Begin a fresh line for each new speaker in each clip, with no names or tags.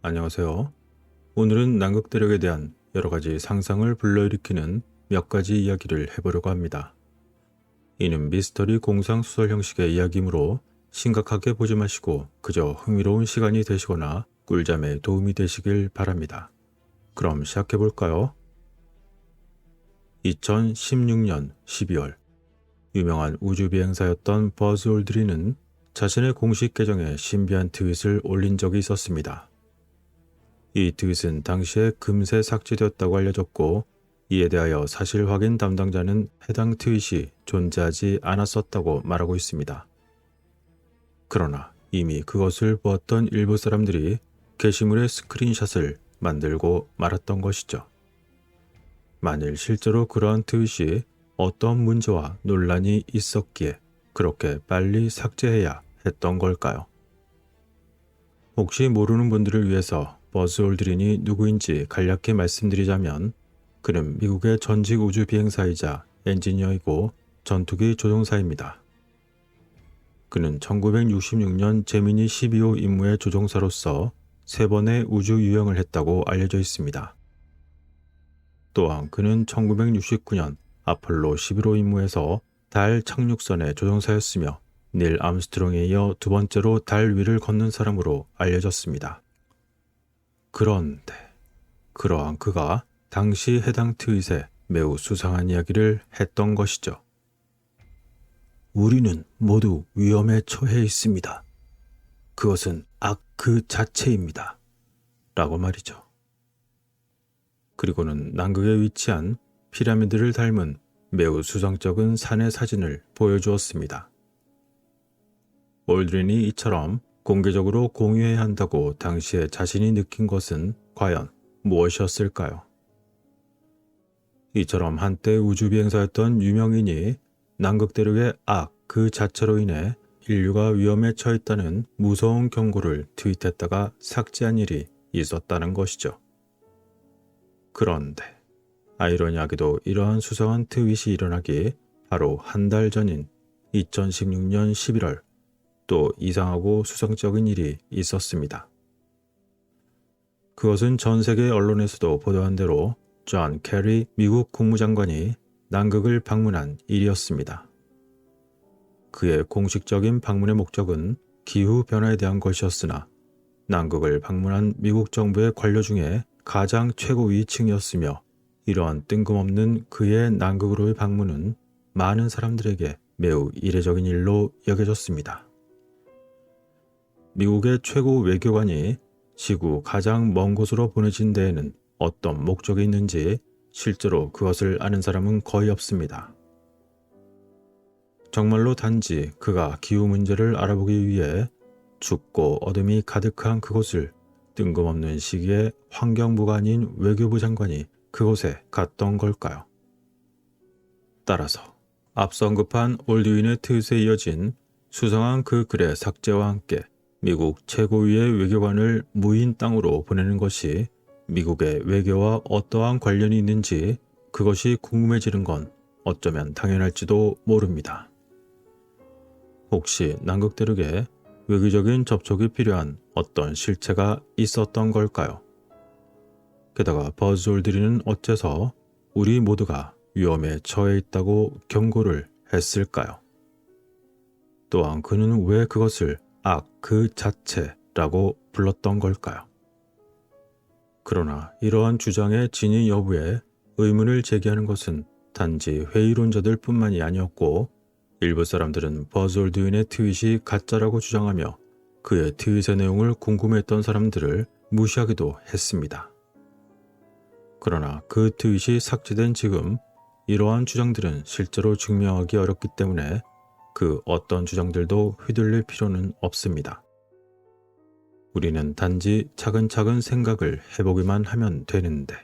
안녕하세요. 오늘은 남극대륙에 대한 여러 가지 상상을 불러일으키는 몇 가지 이야기를 해보려고 합니다. 이는 미스터리 공상수설 형식의 이야기이므로 심각하게 보지 마시고 그저 흥미로운 시간이 되시거나 꿀잠에 도움이 되시길 바랍니다. 그럼 시작해볼까요? 2016년 12월 유명한 우주비행사였던 버즈 올드린은 자신의 공식 계정에 신비한 트윗을 올린 적이 있었습니다. 이 트윗은 당시에 금세 삭제되었다고 알려졌고, 이에 대하여 사실 확인 담당자는 해당 트윗이 존재하지 않았었다고 말하고 있습니다. 그러나 이미 그것을 보았던 일부 사람들이 게시물의 스크린샷을 만들고 말았던 것이죠. 만일 실제로 그러한 트윗이 어떤 문제와 논란이 있었기에 그렇게 빨리 삭제해야 했던 걸까요? 혹시 모르는 분들을 위해서 버즈 올드린이 누구인지 간략히 말씀드리자면, 그는 미국의 전직 우주 비행사이자 엔지니어이고 전투기 조종사입니다. 그는 1966년 제미니 12호 임무의 조종사로서 3번의 우주 유영을 했다고 알려져 있습니다. 또한 그는 1969년 아폴로 11호 임무에서 달 착륙선의 조종사였으며 닐 암스트롱에 이어 2번째로 달 위를 걷는 사람으로 알려졌습니다. 그런데 그러한 그가 당시 해당 트윗에 매우 수상한 이야기를 했던 것이죠. 우리는 모두 위험에 처해 있습니다. 그것은 악 그 자체입니다. 라고 말이죠. 그리고는 남극에 위치한 피라미드를 닮은 매우 수상쩍은 산의 사진을 보여주었습니다. 올드린이 이처럼 공개적으로 공유해야 한다고 당시에 자신이 느낀 것은 과연 무엇이었을까요? 이처럼 한때 우주비행사였던 유명인이 남극대륙의 악 그 자체로 인해 인류가 위험에 처했다는 무서운 경고를 트윗했다가 삭제한 일이 있었다는 것이죠. 그런데 아이러니하게도 이러한 수상한 트윗이 일어나기 바로 한 달 전인 2016년 11월 또 이상하고 수상적인 일이 있었습니다. 그것은 전 세계 언론에서도 보도한 대로 존 캐리 미국 국무장관이 남극을 방문한 일이었습니다. 그의 공식적인 방문의 목적은 기후변화에 대한 것이었으나 남극을 방문한 미국 정부의 관료 중에 가장 최고위층이었으며, 이러한 뜬금없는 그의 남극으로의 방문은 많은 사람들에게 매우 이례적인 일로 여겨졌습니다. 미국의 최고 외교관이 지구 가장 먼 곳으로 보내진 데에는 어떤 목적이 있는지 실제로 그것을 아는 사람은 거의 없습니다. 정말로 단지 그가 기후 문제를 알아보기 위해 춥고 어둠이 가득한 그곳을 뜬금없는 시기에 환경부가 아닌 외교부 장관이 그곳에 갔던 걸까요? 따라서 앞서 언급한 올드윈의 트윗에 이어진 수상한 그 글의 삭제와 함께 미국 최고위의 외교관을 무인 땅으로 보내는 것이 미국의 외교와 어떠한 관련이 있는지 그것이 궁금해지는 건 어쩌면 당연할지도 모릅니다. 혹시 남극대륙에 외교적인 접촉이 필요한 어떤 실체가 있었던 걸까요? 게다가 버즈 올드린은 어째서 우리 모두가 위험에 처해 있다고 경고를 했을까요? 또한 그는 왜 그것을 악 그 자체라고 불렀던 걸까요? 그러나 이러한 주장의 진위 여부에 의문을 제기하는 것은 단지 회의론자들 뿐만이 아니었고, 일부 사람들은 버즈 올드윈의 트윗이 가짜라고 주장하며 그의 트윗의 내용을 궁금해했던 사람들을 무시하기도 했습니다. 그러나 그 트윗이 삭제된 지금 이러한 주장들은 실제로 증명하기 어렵기 때문에 그 어떤 주장들도 휘둘릴 필요는 없습니다. 우리는 단지 차근차근 생각을 해보기만 하면 되는데,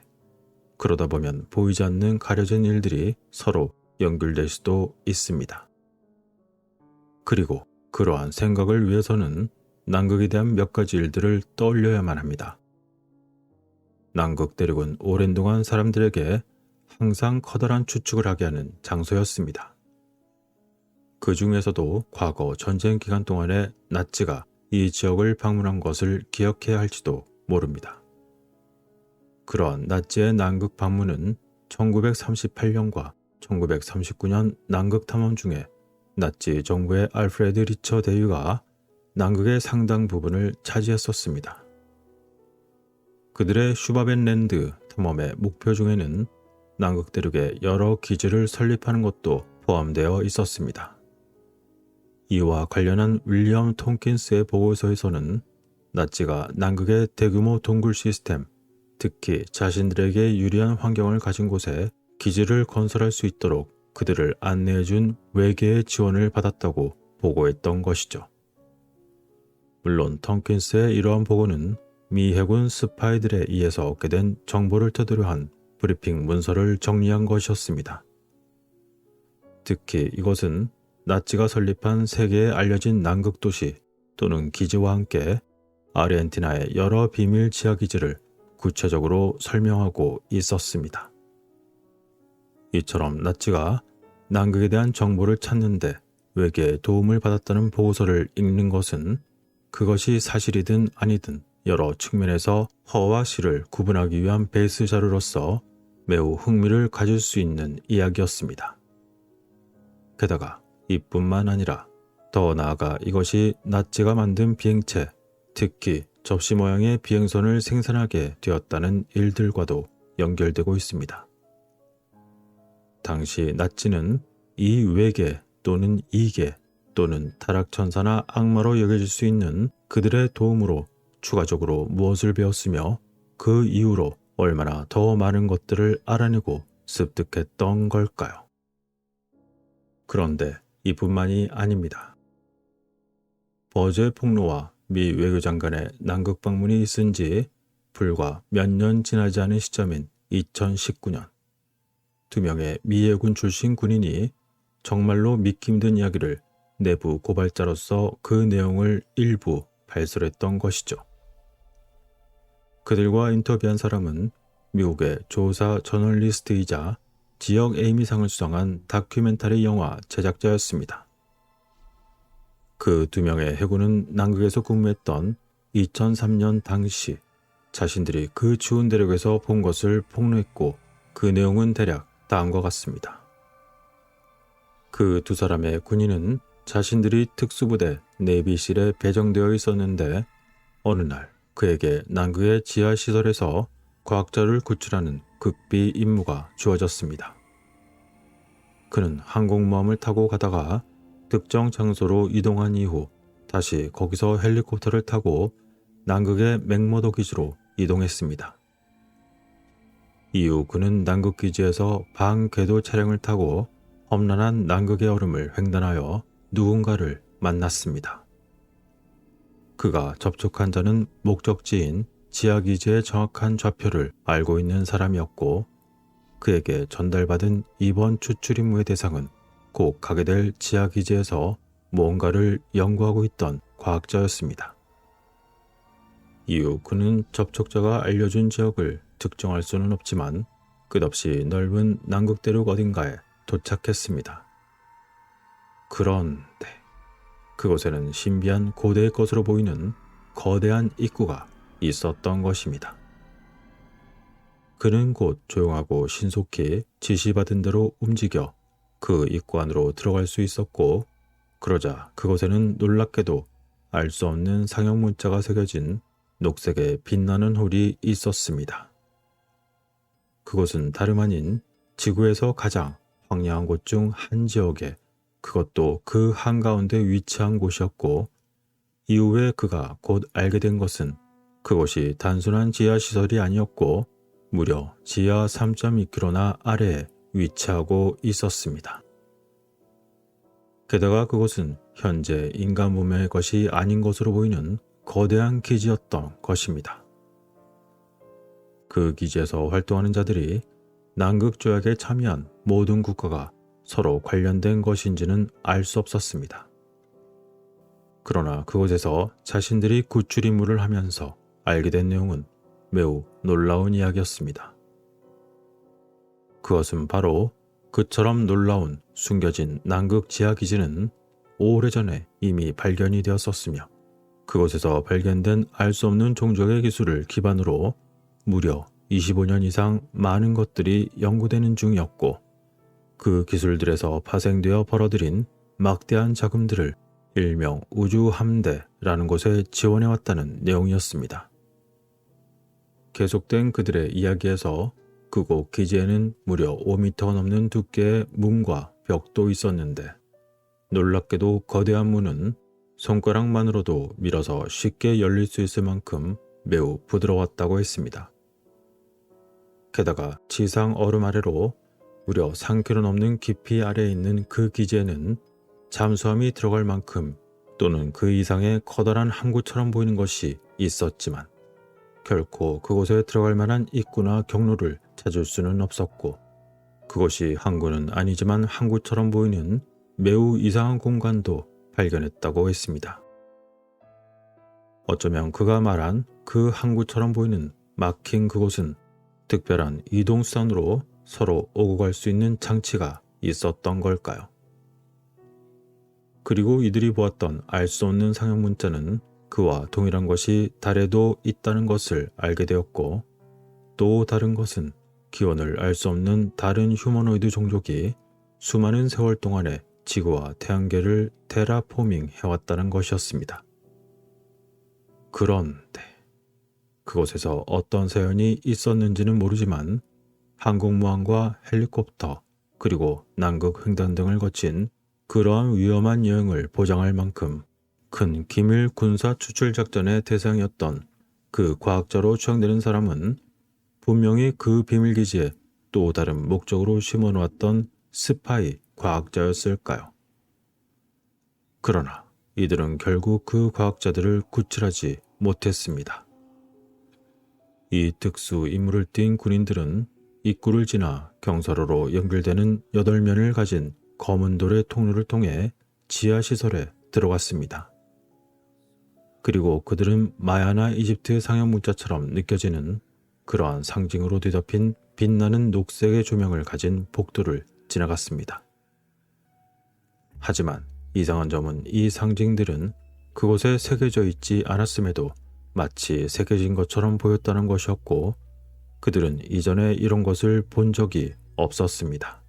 그러다 보면 보이지 않는 가려진 일들이 서로 연결될 수도 있습니다. 그리고 그러한 생각을 위해서는 남극에 대한 몇 가지 일들을 떠올려야만 합니다. 남극 대륙은 오랜 동안 사람들에게 항상 커다란 추측을 하게 하는 장소였습니다. 그 중에서도 과거 전쟁 기간 동안에 나치가 이 지역을 방문한 것을 기억해야 할지도 모릅니다. 그러한 나치의 남극 방문은 1938년과 1939년 남극 탐험 중에 나치 정부의 알프레드 리처 대위가 남극의 상당 부분을 차지했었습니다. 그들의 슈바벤랜드 탐험의 목표 중에는 남극 대륙에 여러 기지를 설립하는 것도 포함되어 있었습니다. 이와 관련한 윌리엄 톰킨스의 보고서에서는 나치가 남극의 대규모 동굴 시스템, 특히 자신들에게 유리한 환경을 가진 곳에 기지를 건설할 수 있도록 그들을 안내해준 외계의 지원을 받았다고 보고했던 것이죠. 물론 톰킨스의 이러한 보고는 미 해군 스파이들에 의해서 얻게 된 정보를 토대로 한 브리핑 문서를 정리한 것이었습니다. 특히 이것은 나치가 설립한 세계에 알려진 남극 도시 또는 기지와 함께 아르헨티나의 여러 비밀 지하 기지를 구체적으로 설명하고 있었습니다. 이처럼 나치가 남극에 대한 정보를 찾는데 외계의 도움을 받았다는 보고서를 읽는 것은 그것이 사실이든 아니든 여러 측면에서 허와 실을 구분하기 위한 베이스 자료로서 매우 흥미를 가질 수 있는 이야기였습니다. 게다가 이뿐만 아니라 더 나아가 이것이 나치가 만든 비행체, 특히 접시 모양의 비행선을 생산하게 되었다는 일들과도 연결되고 있습니다. 당시 나치는 이 외계 또는 이계 또는 타락천사나 악마로 여겨질 수 있는 그들의 도움으로 추가적으로 무엇을 배웠으며 그 이후로 얼마나 더 많은 것들을 알아내고 습득했던 걸까요? 그런데 이뿐만이 아닙니다. 버즈의 폭로와 미 외교장관의 남극 방문이 있은 지 불과 몇 년 지나지 않은 시점인 2019년, 두 명의 미 해군 출신 군인이 정말로 믿기 힘든 이야기를 내부 고발자로서 그 내용을 일부 발설했던 것이죠. 그들과 인터뷰한 사람은 미국의 조사 저널리스트이자 지역 에이미상을 수상한 다큐멘터리 영화 제작자였습니다. 그 두 명의 해군은 남극에서 근무했던 2003년 당시 자신들이 그 추운 대륙에서 본 것을 폭로했고 그 내용은 대략 다음과 같습니다. 그 두 사람의 군인은 자신들이 특수부대 내비실에 배정되어 있었는데 어느 날 그에게 남극의 지하시설에서 과학자를 구출하는 극비 임무가 주어졌습니다. 그는 항공모함을 타고 가다가 특정 장소로 이동한 이후 다시 거기서 헬리콥터를 타고 남극의 맥머도 기지로 이동했습니다. 이후 그는 남극 기지에서 방궤도 차량을 타고 험난한 남극의 얼음을 횡단하여 누군가를 만났습니다. 그가 접촉한 자는 목적지인 지하기지의 정확한 좌표를 알고 있는 사람이었고 그에게 전달받은 이번 추출 임무의 대상은 곧 가게 될 지하기지에서 무언가를 연구하고 있던 과학자였습니다. 이후 그는 접촉자가 알려준 지역을 특정할 수는 없지만 끝없이 넓은 남극 대륙 어딘가에 도착했습니다. 그런데 그곳에는 신비한 고대의 것으로 보이는 거대한 입구가 있었던 것입니다. 그는 곧 조용하고 신속히 지시받은 대로 움직여 그 입구 안으로 들어갈 수 있었고 그러자 그곳에는 놀랍게도 알 수 없는 상형 문자가 새겨진 녹색의 빛나는 홀이 있었습니다. 그곳은 다름 아닌 지구에서 가장 황량한 곳 중 한 지역에 그것도 그 한가운데 위치한 곳이었고 이후에 그가 곧 알게 된 것은 그곳이 단순한 지하시설이 아니었고 무려 지하 3.2km나 아래에 위치하고 있었습니다. 게다가 그곳은 현재 인간 문명의 것이 아닌 것으로 보이는 거대한 기지였던 것입니다. 그 기지에서 활동하는 자들이 남극 조약에 참여한 모든 국가가 서로 관련된 것인지는 알 수 없었습니다. 그러나 그곳에서 자신들이 구출 임무를 하면서 알게 된 내용은 매우 놀라운 이야기였습니다. 그것은 바로 그처럼 놀라운 숨겨진 남극 지하 기지는 오래전에 이미 발견이 되었었으며 그곳에서 발견된 알 수 없는 종족의 기술을 기반으로 무려 25년 이상 많은 것들이 연구되는 중이었고, 그 기술들에서 파생되어 벌어들인 막대한 자금들을 일명 우주함대라는 곳에 지원해왔다는 내용이었습니다. 계속된 그들의 이야기에서 그곳 기지에는 무려 5m가 넘는 두께의 문과 벽도 있었는데, 놀랍게도 거대한 문은 손가락만으로도 밀어서 쉽게 열릴 수 있을 만큼 매우 부드러웠다고 했습니다. 게다가 지상 얼음 아래로 무려 3km 넘는 깊이 아래에 있는 그 기지에는 잠수함이 들어갈 만큼 또는 그 이상의 커다란 항구처럼 보이는 것이 있었지만, 결코 그곳에 들어갈 만한 입구나 경로를 찾을 수는 없었고, 그것이 항구는 아니지만 항구처럼 보이는 매우 이상한 공간도 발견했다고 했습니다. 어쩌면 그가 말한 그 항구처럼 보이는 막힌 그곳은 특별한 이동수단으로 서로 오고 갈 수 있는 장치가 있었던 걸까요? 그리고 이들이 보았던 알 수 없는 상형 문자는 그와 동일한 것이 달에도 있다는 것을 알게 되었고, 또 다른 것은 기원을 알 수 없는 다른 휴머노이드 종족이 수많은 세월 동안에 지구와 태양계를 테라포밍 해왔다는 것이었습니다. 그런데 그곳에서 어떤 사연이 있었는지는 모르지만 항공모함과 헬리콥터 그리고 남극 횡단 등을 거친 그러한 위험한 여행을 보장할 만큼 큰 기밀 군사 추출 작전의 대상이었던 그 과학자로 추정되는 사람은 분명히 그 비밀기지에 또 다른 목적으로 심어놓았던 스파이 과학자였을까요? 그러나 이들은 결국 그 과학자들을 구출하지 못했습니다. 이 특수 임무를 띈 군인들은 입구를 지나 경사로로 연결되는 8면을 가진 검은 돌의 통로를 통해 지하시설에 들어갔습니다. 그리고 그들은 마야나 이집트 상형 문자처럼 느껴지는 그러한 상징으로 뒤덮인 빛나는 녹색의 조명을 가진 복도를 지나갔습니다. 하지만 이상한 점은 이 상징들은 그곳에 새겨져 있지 않았음에도 마치 새겨진 것처럼 보였다는 것이었고, 그들은 이전에 이런 것을 본 적이 없었습니다.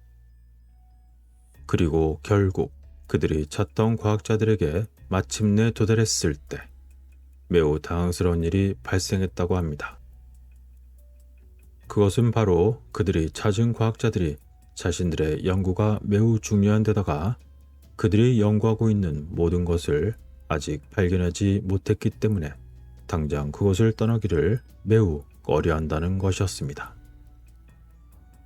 그리고 결국 그들이 찾던 과학자들에게 마침내 도달했을 때 매우 당황스러운 일이 발생했다고 합니다. 그것은 바로 그들이 찾은 과학자들이 자신들의 연구가 매우 중요한 데다가 그들이 연구하고 있는 모든 것을 아직 발견하지 못했기 때문에 당장 그것을 떠나기를 매우 꺼려한다는 것이었습니다.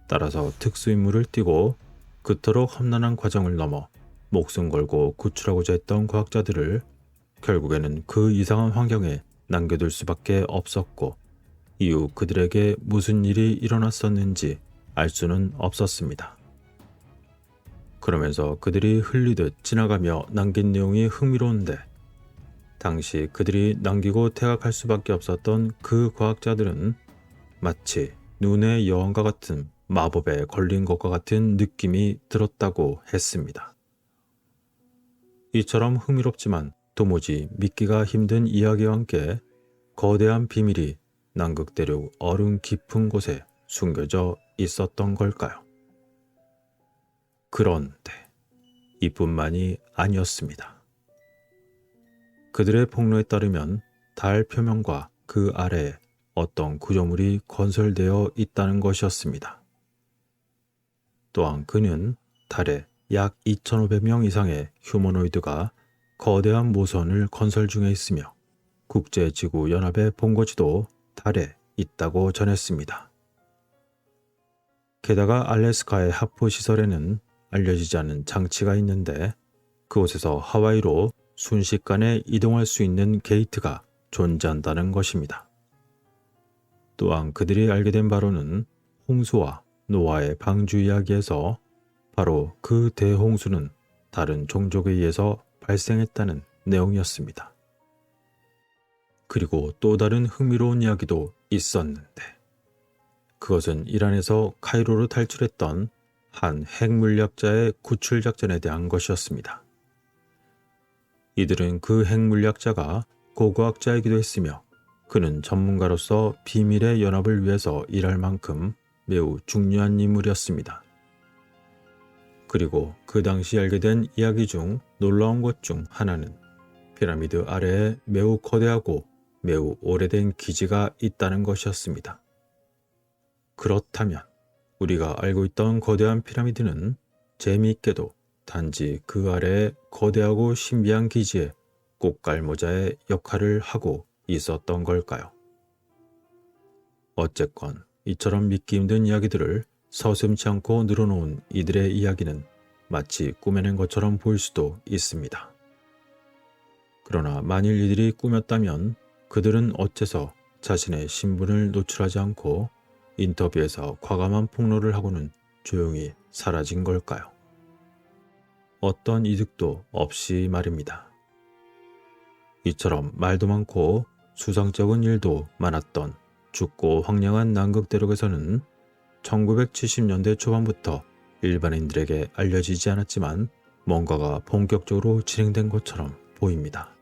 따라서 특수임무를 띠고 그토록 험난한 과정을 넘어 목숨 걸고 구출하고자 했던 과학자들을 결국에는 그 이상한 환경에 남겨둘 수밖에 없었고, 이후 그들에게 무슨 일이 일어났었는지 알 수는 없었습니다. 그러면서 그들이 흘리듯 지나가며 남긴 내용이 흥미로운데, 당시 그들이 남기고 퇴각할 수밖에 없었던 그 과학자들은 마치 눈의 여왕과 같은 마법에 걸린 것과 같은 느낌이 들었다고 했습니다. 이처럼 흥미롭지만 도무지 믿기가 힘든 이야기와 함께 거대한 비밀이 남극 대륙 얼음 깊은 곳에 숨겨져 있었던 걸까요? 그런데 이뿐만이 아니었습니다. 그들의 폭로에 따르면 달 표면과 그 아래에 어떤 구조물이 건설되어 있다는 것이었습니다. 또한 그는 달에 약 2,500명 이상의 휴머노이드가 거대한 모선을 건설 중에 있으며 국제지구연합의 본거지도 달에 있다고 전했습니다. 게다가 알래스카의 하프시설에는 알려지지 않은 장치가 있는데, 그곳에서 하와이로 순식간에 이동할 수 있는 게이트가 존재한다는 것입니다. 또한 그들이 알게 된 바로는 홍수와 노아의 방주 이야기에서 바로 그 대홍수는 다른 종족에 의해서 발생했다는 내용이었습니다. 그리고 또 다른 흥미로운 이야기도 있었는데, 그것은 이란에서 카이로로 탈출했던 한 핵물리학자의 구출 작전에 대한 것이었습니다. 이들은 그 핵물리학자가 고고학자이기도 했으며 그는 전문가로서 비밀의 연합을 위해서 일할 만큼 매우 중요한 인물이었습니다. 그리고 그 당시 알게 된 이야기 중 놀라운 것 중 하나는 피라미드 아래에 매우 거대하고 매우 오래된 기지가 있다는 것이었습니다. 그렇다면 우리가 알고 있던 거대한 피라미드는 재미있게도 단지 그 아래에 거대하고 신비한 기지에 꽃갈모자의 역할을 하고 있었던 걸까요? 어쨌건 이처럼 믿기 힘든 이야기들을 서슴지 않고 늘어놓은 이들의 이야기는 마치 꾸며낸 것처럼 보일 수도 있습니다. 그러나 만일 이들이 꾸몄다면 그들은 어째서 자신의 신분을 노출하지 않고 인터뷰에서 과감한 폭로를 하고는 조용히 사라진 걸까요? 어떤 이득도 없이 말입니다. 이처럼 말도 많고 수상쩍은 일도 많았던 춥고 황량한 남극 대륙에서는 1970년대 초반부터 일반인들에게 알려지지 않았지만 뭔가가 본격적으로 진행된 것처럼 보입니다.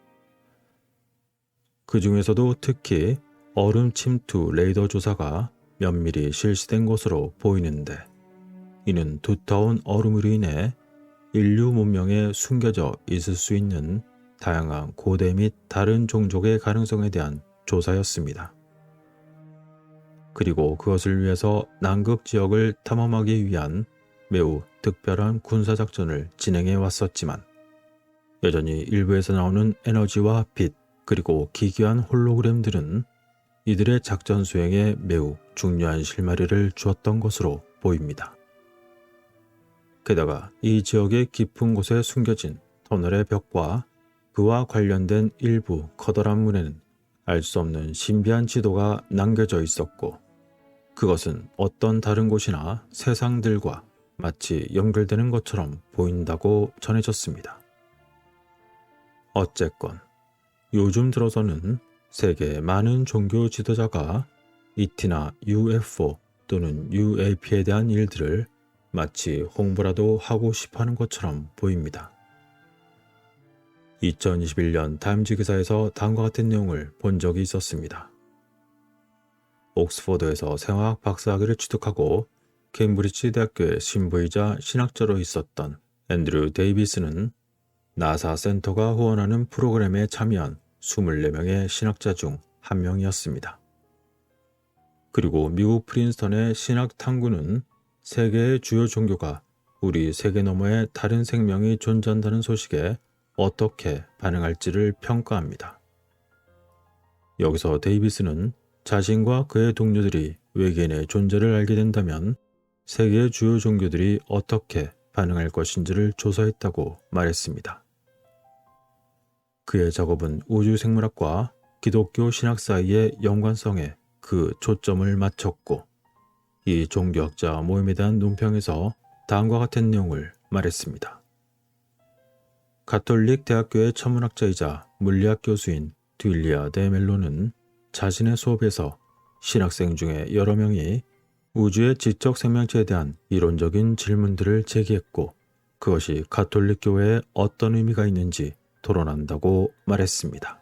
그 중에서도 특히 얼음 침투 레이더 조사가 면밀히 실시된 것으로 보이는데 이는 두터운 얼음으로 인해 인류 문명에 숨겨져 있을 수 있는 다양한 고대 및 다른 종족의 가능성에 대한 조사였습니다. 그리고 그것을 위해서 남극 지역을 탐험하기 위한 매우 특별한 군사작전을 진행해 왔었지만 여전히 일부에서 나오는 에너지와 빛 그리고 기괴한 홀로그램들은 이들의 작전 수행에 매우 중요한 실마리를 주었던 것으로 보입니다. 게다가 이 지역의 깊은 곳에 숨겨진 터널의 벽과 그와 관련된 일부 커다란 문에는 알 수 없는 신비한 지도가 남겨져 있었고 그것은 어떤 다른 곳이나 세상들과 마치 연결되는 것처럼 보인다고 전해졌습니다. 어쨌건 요즘 들어서는 세계의 많은 종교 지도자가 ET나 UFO 또는 UAP에 대한 일들을 마치 홍보라도 하고 싶어하는 것처럼 보입니다. 2021년 타임즈 기사에서 다음과 같은 내용을 본 적이 있었습니다. 옥스퍼드에서 생화학 박사학위를 취득하고 케임브리지 대학교의 신부이자 신학자로 있었던 앤드류 데이비스는 나사 센터가 후원하는 프로그램에 참여한 24명의 신학자 중 한 명이었습니다. 그리고 미국 프린스턴의 신학 탐구는 세계의 주요 종교가 우리 세계 너머에 다른 생명이 존재한다는 소식에 어떻게 반응할지를 평가합니다. 여기서 데이비스는 자신과 그의 동료들이 외계인의 존재를 알게 된다면 세계의 주요 종교들이 어떻게 반응할 것인지를 조사했다고 말했습니다. 그의 작업은 우주생물학과 기독교 신학 사이의 연관성에 그 초점을 맞췄고 이 종교학자 모임에 대한 논평에서 다음과 같은 내용을 말했습니다. 가톨릭 대학교의 천문학자이자 물리학 교수인 듀일리아 데 멜로는 자신의 수업에서 신학생 중에 여러 명이 우주의 지적 생명체에 대한 이론적인 질문들을 제기했고 그것이 가톨릭 교회에 어떤 의미가 있는지 토론한다고 말했습니다.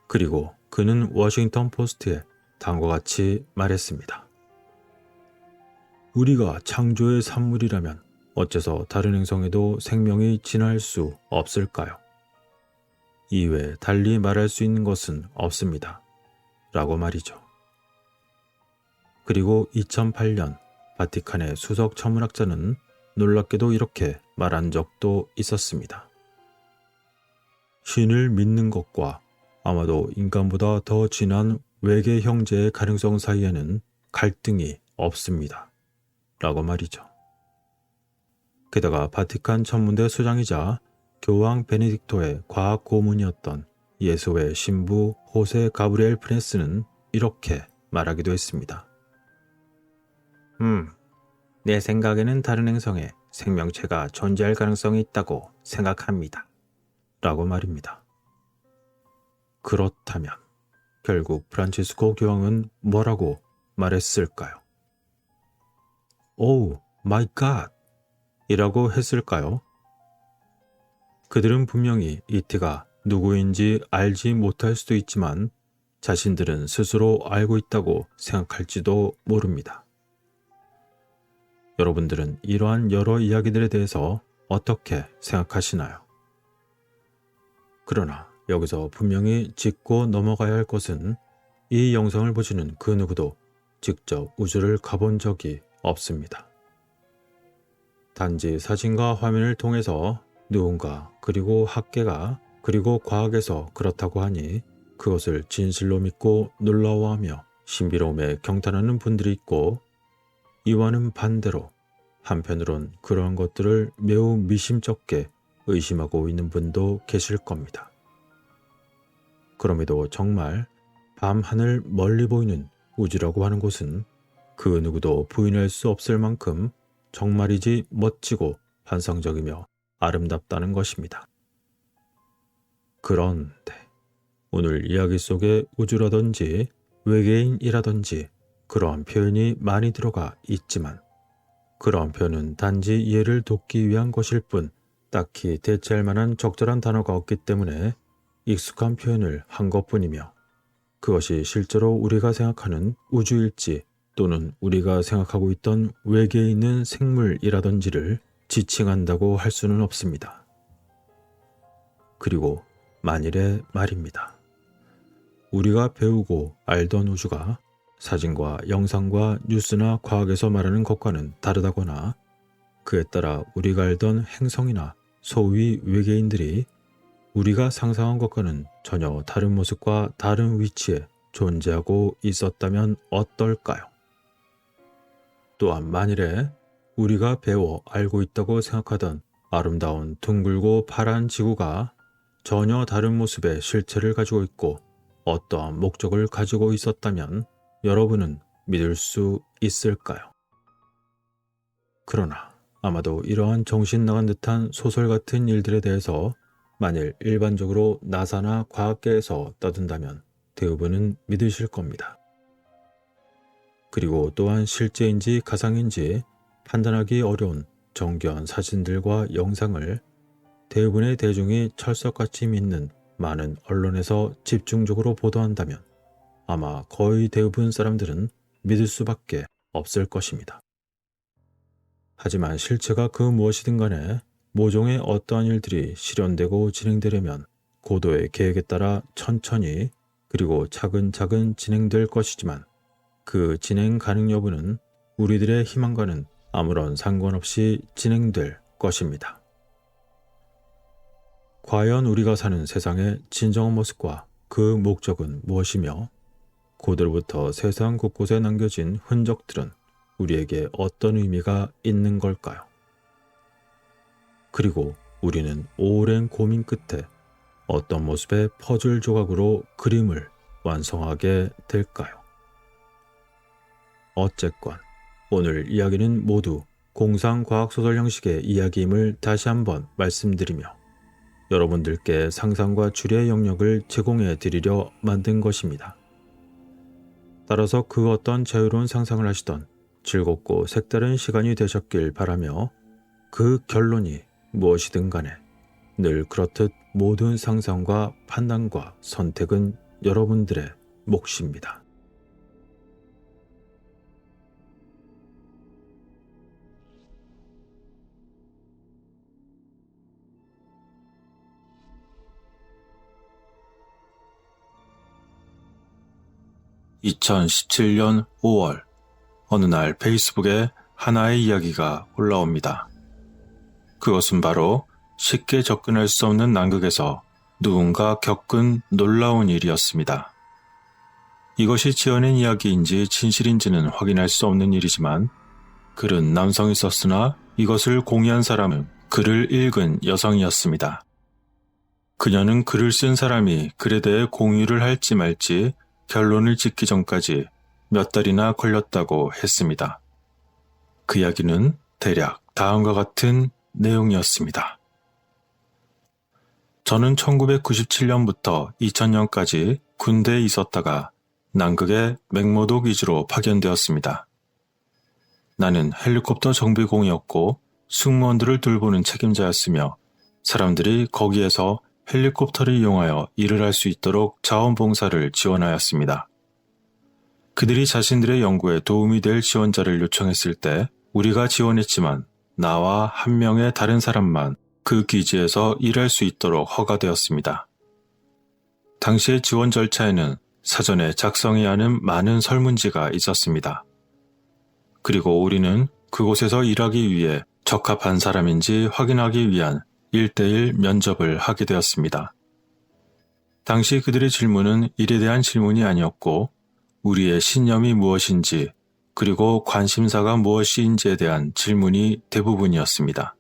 그리고 그는 워싱턴 포스트에 다음과 같이 말했습니다. 우리가 창조의 산물이라면 어째서 다른 행성에도 생명이 진화할 수 없을까요? 이외에 달리 말할 수 있는 것은 없습니다. 라고 말이죠. 그리고 2008년 바티칸의 수석 천문학자는 놀랍게도 이렇게 말한 적도 있었습니다. 신을 믿는 것과 아마도 인간보다 더 진한 외계 형제의 가능성 사이에는 갈등이 없습니다. 라고 말이죠. 게다가 바티칸 천문대 소장이자 교황 베네딕토의 과학 고문이었던 예수의 신부 호세 가브리엘 프레스는 이렇게 말하기도 했습니다. 내 생각에는 다른 행성에 생명체가 존재할 가능성이 있다고 생각합니다. 라고 말입니다. 그렇다면 결국 프란치스코 교황은 뭐라고 말했을까요? 오우 마이 갓! 이라고 했을까요? 그들은 분명히 이티가 누구인지 알지 못할 수도 있지만 자신들은 스스로 알고 있다고 생각할지도 모릅니다. 여러분들은 이러한 여러 이야기들에 대해서 어떻게 생각하시나요? 그러나 여기서 분명히 짚고 넘어가야 할 것은 이 영상을 보시는 그 누구도 직접 우주를 가본 적이 없습니다. 단지 사진과 화면을 통해서 누군가 그리고 학계가 그리고 과학에서 그렇다고 하니 그것을 진실로 믿고 놀라워하며 신비로움에 경탄하는 분들이 있고, 이와는 반대로 한편으론 그러한 것들을 매우 미심쩍게 의심하고 있는 분도 계실 겁니다. 그럼에도 정말 밤하늘 멀리 보이는 우주라고 하는 곳은 그 누구도 부인할 수 없을 만큼 정말이지 멋지고 환상적이며 아름답다는 것입니다. 그런데 오늘 이야기 속에 우주라든지 외계인이라든지 그러한 표현이 많이 들어가 있지만 그러한 표현은 단지 이해를 돕기 위한 것일 뿐 딱히 대체할 만한 적절한 단어가 없기 때문에 익숙한 표현을 한 것뿐이며, 그것이 실제로 우리가 생각하는 우주일지 또는 우리가 생각하고 있던 외계에 있는 생물이라든지를 지칭한다고 할 수는 없습니다. 그리고 만일에 말입니다. 우리가 배우고 알던 우주가 사진과 영상과 뉴스나 과학에서 말하는 것과는 다르다거나 그에 따라 우리가 알던 행성이나 소위 외계인들이 우리가 상상한 것과는 전혀 다른 모습과 다른 위치에 존재하고 있었다면 어떨까요? 또한 만일에 우리가 배워 알고 있다고 생각하던 아름다운 둥글고 파란 지구가 전혀 다른 모습의 실체를 가지고 있고 어떠한 목적을 가지고 있었다면 여러분은 믿을 수 있을까요? 그러나 아마도 이러한 정신 나간 듯한 소설 같은 일들에 대해서 만일 일반적으로 나사나 과학계에서 떠든다면 대부분은 믿으실 겁니다. 그리고 또한 실제인지 가상인지 판단하기 어려운 정교한 사진들과 영상을 대부분의 대중이 철석같이 믿는 많은 언론에서 집중적으로 보도한다면 아마 거의 대부분 사람들은 믿을 수밖에 없을 것입니다. 하지만 실체가 그 무엇이든 간에 모종의 어떠한 일들이 실현되고 진행되려면 고도의 계획에 따라 천천히 그리고 차근차근 진행될 것이지만 그 진행 가능 여부는 우리들의 희망과는 아무런 상관없이 진행될 것입니다. 과연 우리가 사는 세상의 진정한 모습과 그 목적은 무엇이며 고대로부터 세상 곳곳에 남겨진 흔적들은 우리에게 어떤 의미가 있는 걸까요? 그리고 우리는 오랜 고민 끝에 어떤 모습의 퍼즐 조각으로 그림을 완성하게 될까요? 어쨌건 오늘 이야기는 모두 공상과학소설 형식의 이야기임을 다시 한번 말씀드리며 여러분들께 상상과 추리의 영역을 제공해 드리려 만든 것입니다. 따라서 그 어떤 자유로운 상상을 하시던 즐겁고 색다른 시간이 되셨길 바라며, 그 결론이 무엇이든 간에 늘 그렇듯 모든 상상과 판단과 선택은 여러분들의 몫입니다. (2017년 5월) 어느 날 페이스북에 하나의 이야기가 올라옵니다. 그것은 바로 쉽게 접근할 수 없는 남극에서 누군가 겪은 놀라운 일이었습니다. 이것이 지어낸 이야기인지 진실인지는 확인할 수 없는 일이지만 글은 남성이 썼으나 이것을 공유한 사람은 글을 읽은 여성이었습니다. 그녀는 글을 쓴 사람이 글에 대해 공유를 할지 말지 결론을 짓기 전까지 몇 달이나 걸렸다고 했습니다. 그 이야기는 대략 다음과 같은 내용이었습니다. 저는 1997년부터 2000년까지 군대에 있었다가 남극의 맥모독 위주로 파견되었습니다. 나는 헬리콥터 정비공이었고 승무원들을 돌보는 책임자였으며 사람들이 거기에서 헬리콥터를 이용하여 일을 할 수 있도록 자원봉사를 지원하였습니다. 그들이 자신들의 연구에 도움이 될 지원자를 요청했을 때 우리가 지원했지만 나와 한 명의 다른 사람만 그 기지에서 일할 수 있도록 허가되었습니다. 당시의 지원 절차에는 사전에 작성해야 하는 많은 설문지가 있었습니다. 그리고 우리는 그곳에서 일하기 위해 적합한 사람인지 확인하기 위한 1:1 면접을 하게 되었습니다. 당시 그들의 질문은 일에 대한 질문이 아니었고 우리의 신념이 무엇인지 그리고 관심사가 무엇인지에 대한 질문이 대부분이었습니다.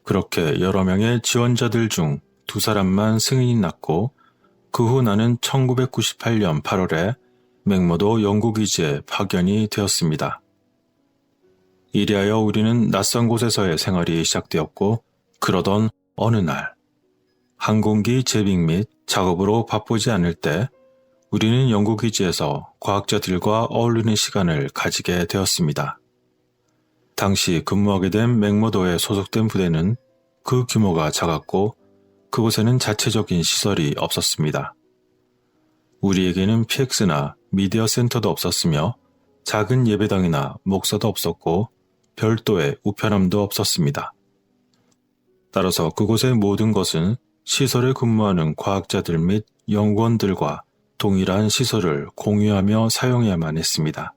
그렇게 여러 명의 지원자들 중 2사람만 승인이 났고 그 후 나는 1998년 8월에 맥머도 연구기지에 파견이 되었습니다. 이리하여 우리는 낯선 곳에서의 생활이 시작되었고 그러던 어느 날 항공기 재빙 및 작업으로 바쁘지 않을 때 우리는 연구기지에서 과학자들과 어울리는 시간을 가지게 되었습니다. 당시 근무하게 된 맥머도에 소속된 부대는 그 규모가 작았고 그곳에는 자체적인 시설이 없었습니다. 우리에게는 PX나 미디어 센터도 없었으며 작은 예배당이나 목사도 없었고 별도의 우편함도 없었습니다. 따라서 그곳의 모든 것은 시설에 근무하는 과학자들 및 연구원들과 동일한 시설을 공유하며 사용해야만 했습니다.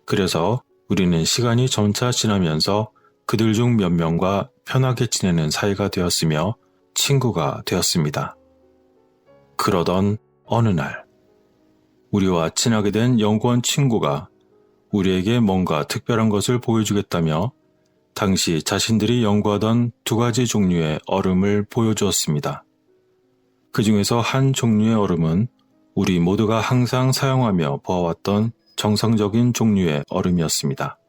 그래서 우리는 시간이 점차 지나면서 그들 중 몇 명과 편하게 지내는 사이가 되었으며 친구가 되었습니다. 그러던 어느 날, 우리와 친하게 된 연구원 친구가 우리에게 뭔가 특별한 것을 보여주겠다며 당시 자신들이 연구하던 2가지 종류의 얼음을 보여주었습니다. 그 중에서 한 종류의 얼음은 우리 모두가 항상 사용하며 보아왔던 정상적인 종류의 얼음이었습니다.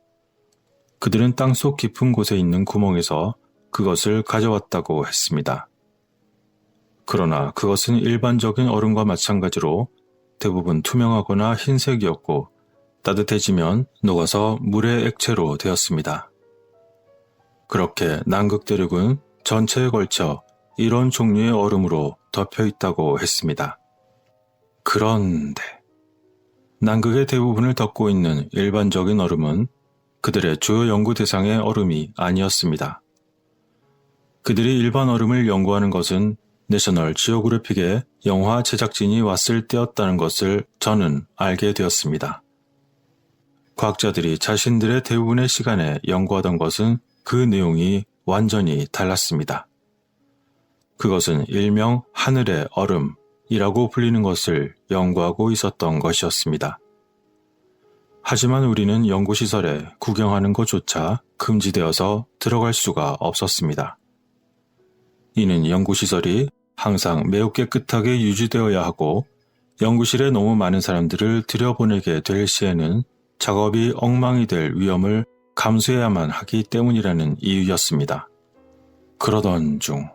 그들은 땅속 깊은 곳에 있는 구멍에서 그것을 가져왔다고 했습니다. 그러나 그것은 일반적인 얼음과 마찬가지로 대부분 투명하거나 흰색이었고 따뜻해지면 녹아서 물의 액체로 되었습니다. 그렇게 남극 대륙은 전체에 걸쳐 이런 종류의 얼음으로 덮여 있다고 했습니다. 그런데 남극의 대부분을 덮고 있는 일반적인 얼음은 그들의 주요 연구 대상의 얼음이 아니었습니다. 그들이 일반 얼음을 연구하는 것은 내셔널 지오그래픽의 영화 제작진이 왔을 때였다는 것을 저는 알게 되었습니다. 과학자들이 자신들의 대부분의 시간에 연구하던 것은 그 내용이 완전히 달랐습니다. 그것은 일명 하늘의 얼음이라고 불리는 것을 연구하고 있었던 것이었습니다. 하지만 우리는 연구시설에 구경하는 것조차 금지되어서 들어갈 수가 없었습니다. 이는 연구시설이 항상 매우 깨끗하게 유지되어야 하고 연구실에 너무 많은 사람들을 들여보내게 될 시에는 작업이 엉망이 될 위험을 감수해야만 하기 때문이라는 이유였습니다. 그러던 중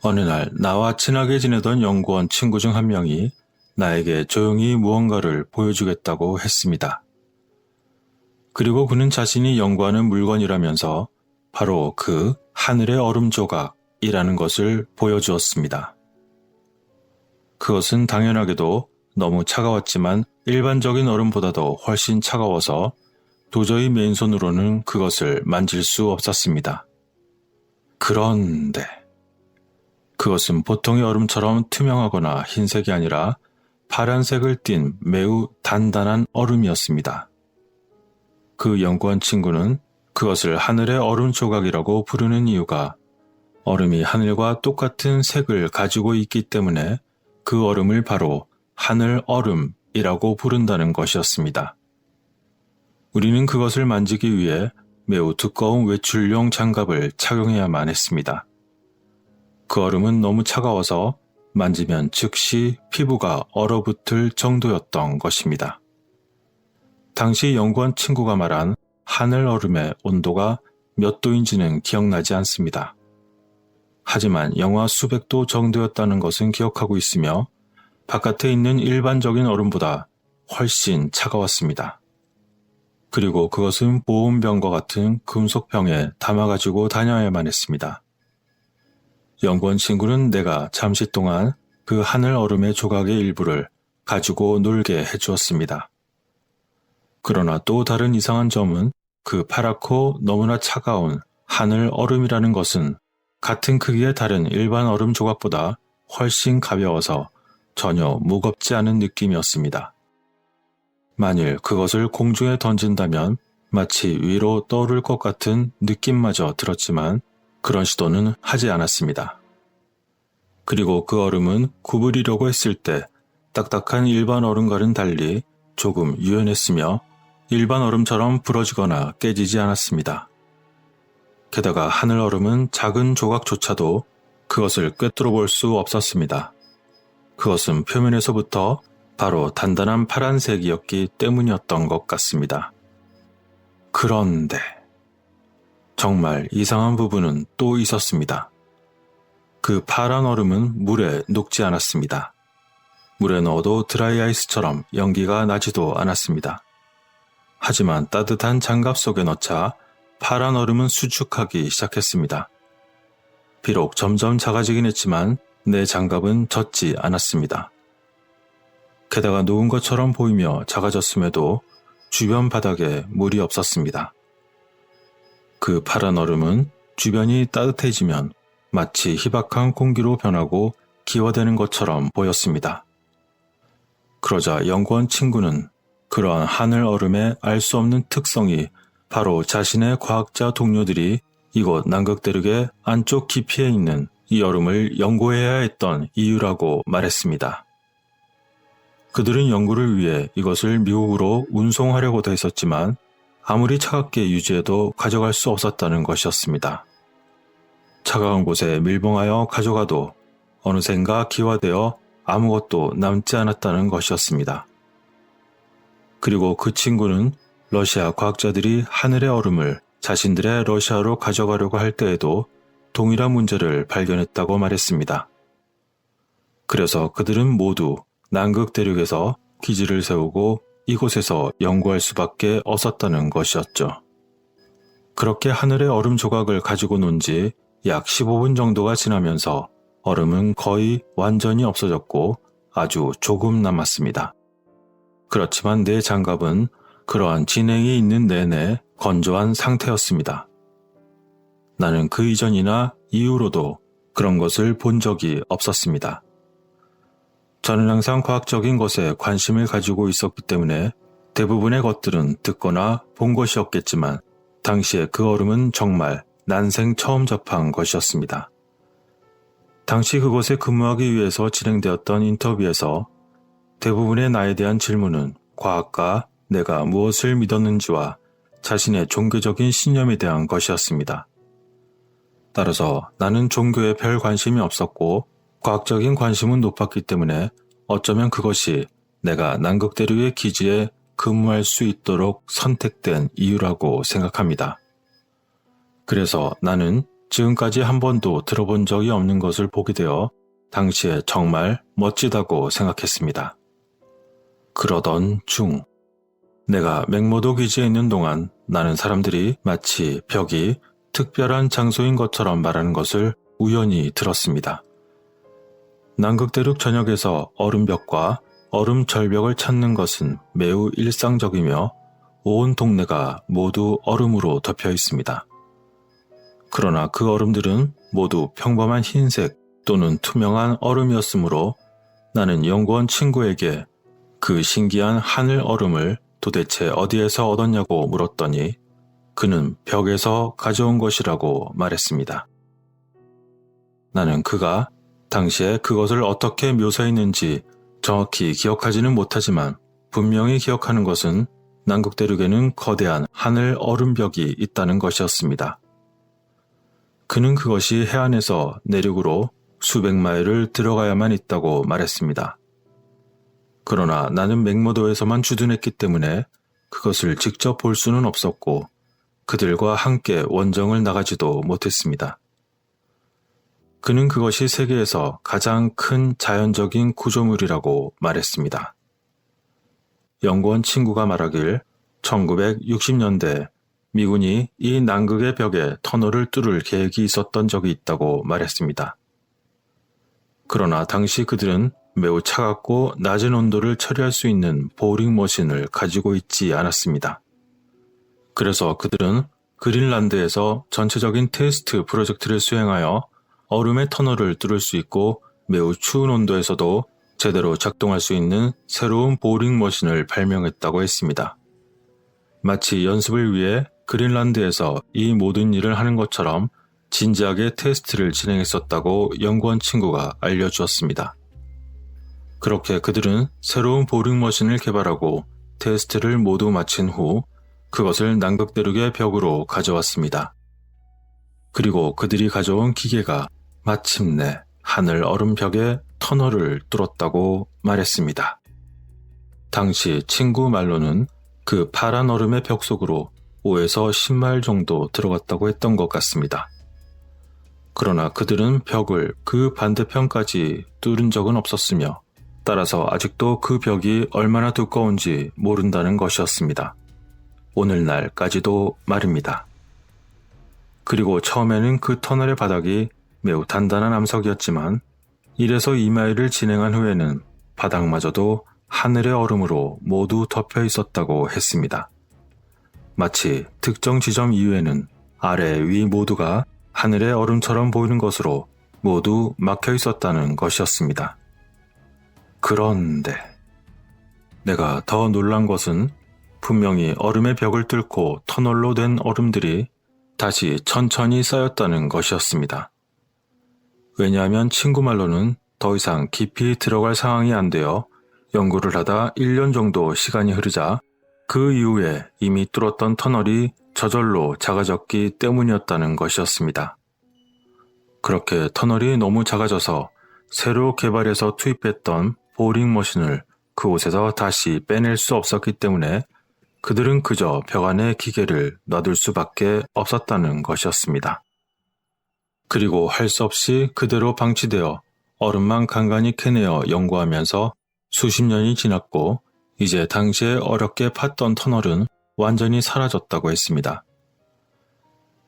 어느 날 나와 친하게 지내던 연구원 친구 중 한 명이 나에게 조용히 무언가를 보여주겠다고 했습니다. 그리고 그는 자신이 연구하는 물건이라면서 바로 그 하늘의 얼음 조각이라는 것을 보여주었습니다. 그것은 당연하게도 너무 차가웠지만 일반적인 얼음보다도 훨씬 차가워서 도저히 맨손으로는 그것을 만질 수 없었습니다. 그런데 그것은 보통의 얼음처럼 투명하거나 흰색이 아니라 파란색을 띤 매우 단단한 얼음이었습니다. 그 연구원 친구는 그것을 하늘의 얼음 조각이라고 부르는 이유가 얼음이 하늘과 똑같은 색을 가지고 있기 때문에 그 얼음을 바로 하늘 얼음이라고 부른다는 것이었습니다. 우리는 그것을 만지기 위해 매우 두꺼운 외출용 장갑을 착용해야만 했습니다. 그 얼음은 너무 차가워서 만지면 즉시 피부가 얼어붙을 정도였던 것입니다. 당시 연구원 친구가 말한 하늘 얼음의 온도가 몇 도인지는 기억나지 않습니다. 하지만 영하 수백 도 정도였다는 것은 기억하고 있으며 바깥에 있는 일반적인 얼음보다 훨씬 차가웠습니다. 그리고 그것은 보온병과 같은 금속병에 담아가지고 다녀야만 했습니다. 연구원 친구는 내가 잠시 동안 그 하늘 얼음의 조각의 일부를 가지고 놀게 해주었습니다. 그러나 또 다른 이상한 점은 그 파랗고 너무나 차가운 하늘 얼음이라는 것은 같은 크기의 다른 일반 얼음 조각보다 훨씬 가벼워서 전혀 무겁지 않은 느낌이었습니다. 만일 그것을 공중에 던진다면 마치 위로 떠오를 것 같은 느낌마저 들었지만 그런 시도는 하지 않았습니다. 그리고 그 얼음은 구부리려고 했을 때 딱딱한 일반 얼음과는 달리 조금 유연했으며 일반 얼음처럼 부러지거나 깨지지 않았습니다. 게다가 하늘 얼음은 작은 조각조차도 그것을 꿰뚫어 볼 수 없었습니다. 그것은 표면에서부터 바로 단단한 파란색이었기 때문이었던 것 같습니다. 그런데 정말 이상한 부분은 또 있었습니다. 그 파란 얼음은 물에 녹지 않았습니다. 물에 넣어도 드라이 아이스처럼 연기가 나지도 않았습니다. 하지만 따뜻한 장갑 속에 넣자 파란 얼음은 수축하기 시작했습니다. 비록 점점 작아지긴 했지만 내 장갑은 젖지 않았습니다. 게다가 녹은 것처럼 보이며 작아졌음에도 주변 바닥에 물이 없었습니다. 그 파란 얼음은 주변이 따뜻해지면 마치 희박한 공기로 변하고 기화되는 것처럼 보였습니다. 그러자 연구원 친구는 그러한 하늘 얼음의 알 수 없는 특성이 바로 자신의 과학자 동료들이 이곳 남극대륙의 안쪽 깊이에 있는 이 얼음을 연구해야 했던 이유라고 말했습니다. 그들은 연구를 위해 이것을 미국으로 운송하려고도 했었지만 아무리 차갑게 유지해도 가져갈 수 없었다는 것이었습니다. 차가운 곳에 밀봉하여 가져가도 어느샌가 기화되어 아무것도 남지 않았다는 것이었습니다. 그리고 그 친구는 러시아 과학자들이 하늘의 얼음을 자신들의 러시아로 가져가려고 할 때에도 동일한 문제를 발견했다고 말했습니다. 그래서 그들은 모두 남극 대륙에서 기지를 세우고 이곳에서 연구할 수밖에 없었다는 것이었죠. 그렇게 하늘의 얼음 조각을 가지고 논 지 약 15분 정도가 지나면서 얼음은 거의 완전히 없어졌고 아주 조금 남았습니다. 그렇지만 내 장갑은 그러한 진행이 있는 내내 건조한 상태였습니다. 나는 그 이전이나 이후로도 그런 것을 본 적이 없었습니다. 저는 항상 과학적인 것에 관심을 가지고 있었기 때문에 대부분의 것들은 듣거나 본 것이었겠지만 당시에 그 얼음은 정말 난생 처음 접한 것이었습니다. 당시 그곳에 근무하기 위해서 진행되었던 인터뷰에서 대부분의 나에 대한 질문은 과학과 내가 무엇을 믿었는지와 자신의 종교적인 신념에 대한 것이었습니다. 따라서 나는 종교에 별 관심이 없었고 과학적인 관심은 높았기 때문에 어쩌면 그것이 내가 남극대륙의 기지에 근무할 수 있도록 선택된 이유라고 생각합니다. 그래서 나는 지금까지 한 번도 들어본 적이 없는 것을 보게 되어 당시에 정말 멋지다고 생각했습니다. 그러던 중 내가 맥모도 기지에 있는 동안 나는 사람들이 마치 벽이 특별한 장소인 것처럼 말하는 것을 우연히 들었습니다. 남극대륙 전역에서 얼음벽과 얼음 절벽을 찾는 것은 매우 일상적이며 온 동네가 모두 얼음으로 덮여 있습니다. 그러나 그 얼음들은 모두 평범한 흰색 또는 투명한 얼음이었으므로 나는 연구원 친구에게 그 신기한 하늘 얼음을 도대체 어디에서 얻었냐고 물었더니 그는 벽에서 가져온 것이라고 말했습니다. 나는 그가 당시에 그것을 어떻게 묘사했는지 정확히 기억하지는 못하지만 분명히 기억하는 것은 남극대륙에는 거대한 하늘 얼음벽이 있다는 것이었습니다. 그는 그것이 해안에서 내륙으로 수백 마일을 들어가야만 있다고 말했습니다. 그러나 나는 맥머도에서만 주둔했기 때문에 그것을 직접 볼 수는 없었고 그들과 함께 원정을 나가지도 못했습니다. 그는 그것이 세계에서 가장 큰 자연적인 구조물이라고 말했습니다. 연구원 친구가 말하길 1960년대 미군이 이 남극의 벽에 터널을 뚫을 계획이 있었던 적이 있다고 말했습니다. 그러나 당시 그들은 매우 차갑고 낮은 온도를 처리할 수 있는 보링 머신을 가지고 있지 않았습니다. 그래서 그들은 그린란드에서 전체적인 테스트 프로젝트를 수행하여 얼음의 터널을 뚫을 수 있고 매우 추운 온도에서도 제대로 작동할 수 있는 새로운 보링 머신을 발명했다고 했습니다. 마치 연습을 위해 그린란드에서 이 모든 일을 하는 것처럼 진지하게 테스트를 진행했었다고 연구원 친구가 알려주었습니다. 그렇게 그들은 새로운 보링 머신을 개발하고 테스트를 모두 마친 후 그것을 남극대륙의 벽으로 가져왔습니다. 그리고 그들이 가져온 기계가 마침내 하늘 얼음 벽에 터널을 뚫었다고 말했습니다. 당시 친구 말로는 그 파란 얼음의 벽 속으로 5에서 10마일 정도 들어갔다고 했던 것 같습니다. 그러나 그들은 벽을 그 반대편까지 뚫은 적은 없었으며 따라서 아직도 그 벽이 얼마나 두꺼운지 모른다는 것이었습니다. 오늘날까지도 말입니다. 그리고 처음에는 그 터널의 바닥이 매우 단단한 암석이었지만 1에서 2마일을 진행한 후에는 바닥마저도 하늘의 얼음으로 모두 덮여 있었다고 했습니다. 마치 특정 지점 이후에는 아래 위 모두가 하늘의 얼음처럼 보이는 것으로 모두 막혀 있었다는 것이었습니다. 그런데 내가 더 놀란 것은 분명히 얼음의 벽을 뚫고 터널로 된 얼음들이 다시 천천히 쌓였다는 것이었습니다. 왜냐하면 친구 말로는 더 이상 깊이 들어갈 상황이 안 되어 연구를 하다 1년 정도 시간이 흐르자 그 이후에 이미 뚫었던 터널이 저절로 작아졌기 때문이었다는 것이었습니다. 그렇게 터널이 너무 작아져서 새로 개발해서 투입했던 보링 머신을 그곳에서 다시 빼낼 수 없었기 때문에 그들은 그저 벽 안에 기계를 놔둘 수밖에 없었다는 것이었습니다. 그리고 할 수 없이 그대로 방치되어 얼음만 간간히 캐내어 연구하면서 수십 년이 지났고 이제 당시에 어렵게 팠던 터널은 완전히 사라졌다고 했습니다.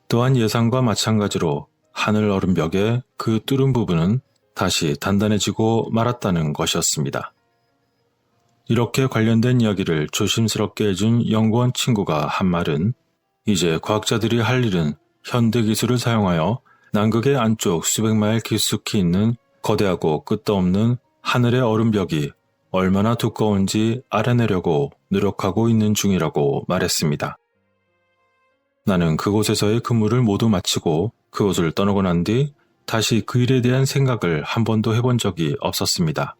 또한 예상과 마찬가지로 하늘 얼음벽의 그 뚫은 부분은 다시 단단해지고 말았다는 것이었습니다. 이렇게 관련된 이야기를 조심스럽게 해준 연구원 친구가 한 말은 이제 과학자들이 할 일은 현대기술을 사용하여 남극의 안쪽 수백 마일 깊숙이 있는 거대하고 끝도 없는 하늘의 얼음벽이 얼마나 두꺼운지 알아내려고 노력하고 있는 중이라고 말했습니다. 나는 그곳에서의 근무를 모두 마치고 그곳을 떠나고 난 뒤 다시 그 일에 대한 생각을 한 번도 해본 적이 없었습니다.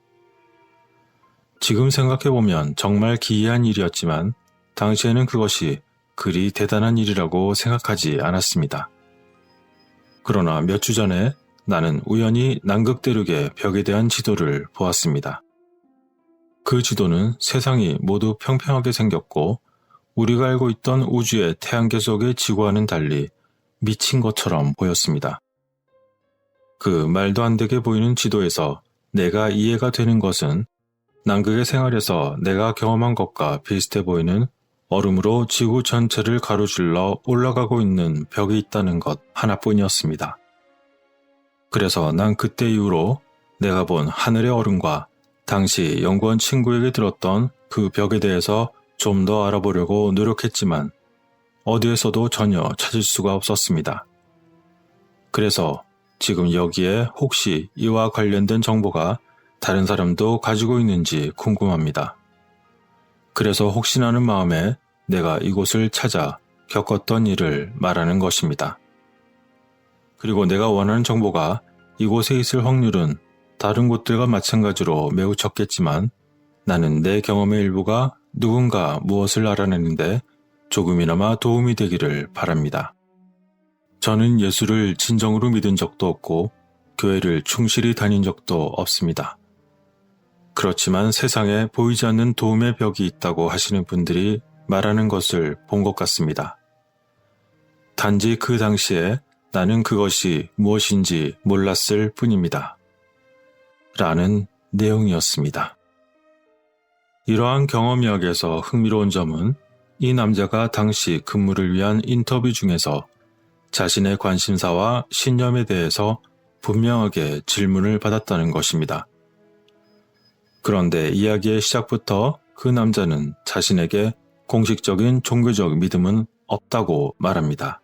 지금 생각해보면 정말 기이한 일이었지만 당시에는 그것이 그리 대단한 일이라고 생각하지 않았습니다. 그러나 몇 주 전에 나는 우연히 남극대륙의 벽에 대한 지도를 보았습니다. 그 지도는 세상이 모두 평평하게 생겼고 우리가 알고 있던 우주의 태양계 속의 지구와는 달리 미친 것처럼 보였습니다. 그 말도 안 되게 보이는 지도에서 내가 이해가 되는 것은 남극의 생활에서 내가 경험한 것과 비슷해 보이는 얼음으로 지구 전체를 가로질러 올라가고 있는 벽이 있다는 것 하나뿐이었습니다. 그래서 난 그때 이후로 내가 본 하늘의 얼음과 당시 연구원 친구에게 들었던 그 벽에 대해서 좀 더 알아보려고 노력했지만 어디에서도 전혀 찾을 수가 없었습니다. 그래서 지금 여기에 혹시 이와 관련된 정보가 다른 사람도 가지고 있는지 궁금합니다. 그래서 혹시나 하는 마음에 내가 이곳을 찾아 겪었던 일을 말하는 것입니다. 그리고 내가 원하는 정보가 이곳에 있을 확률은 다른 곳들과 마찬가지로 매우 적겠지만 나는 내 경험의 일부가 누군가 무엇을 알아내는데 조금이나마 도움이 되기를 바랍니다. 저는 예수를 진정으로 믿은 적도 없고 교회를 충실히 다닌 적도 없습니다. 그렇지만 세상에 보이지 않는 도움의 벽이 있다고 하시는 분들이 말하는 것을 본 것 같습니다. 단지 그 당시에 나는 그것이 무엇인지 몰랐을 뿐입니다. 라는 내용이었습니다. 이러한 경험 이야기에서 흥미로운 점은 이 남자가 당시 근무를 위한 인터뷰 중에서 자신의 관심사와 신념에 대해서 분명하게 질문을 받았다는 것입니다. 그런데 이야기의 시작부터 그 남자는 자신에게 공식적인 종교적 믿음은 없다고 말합니다.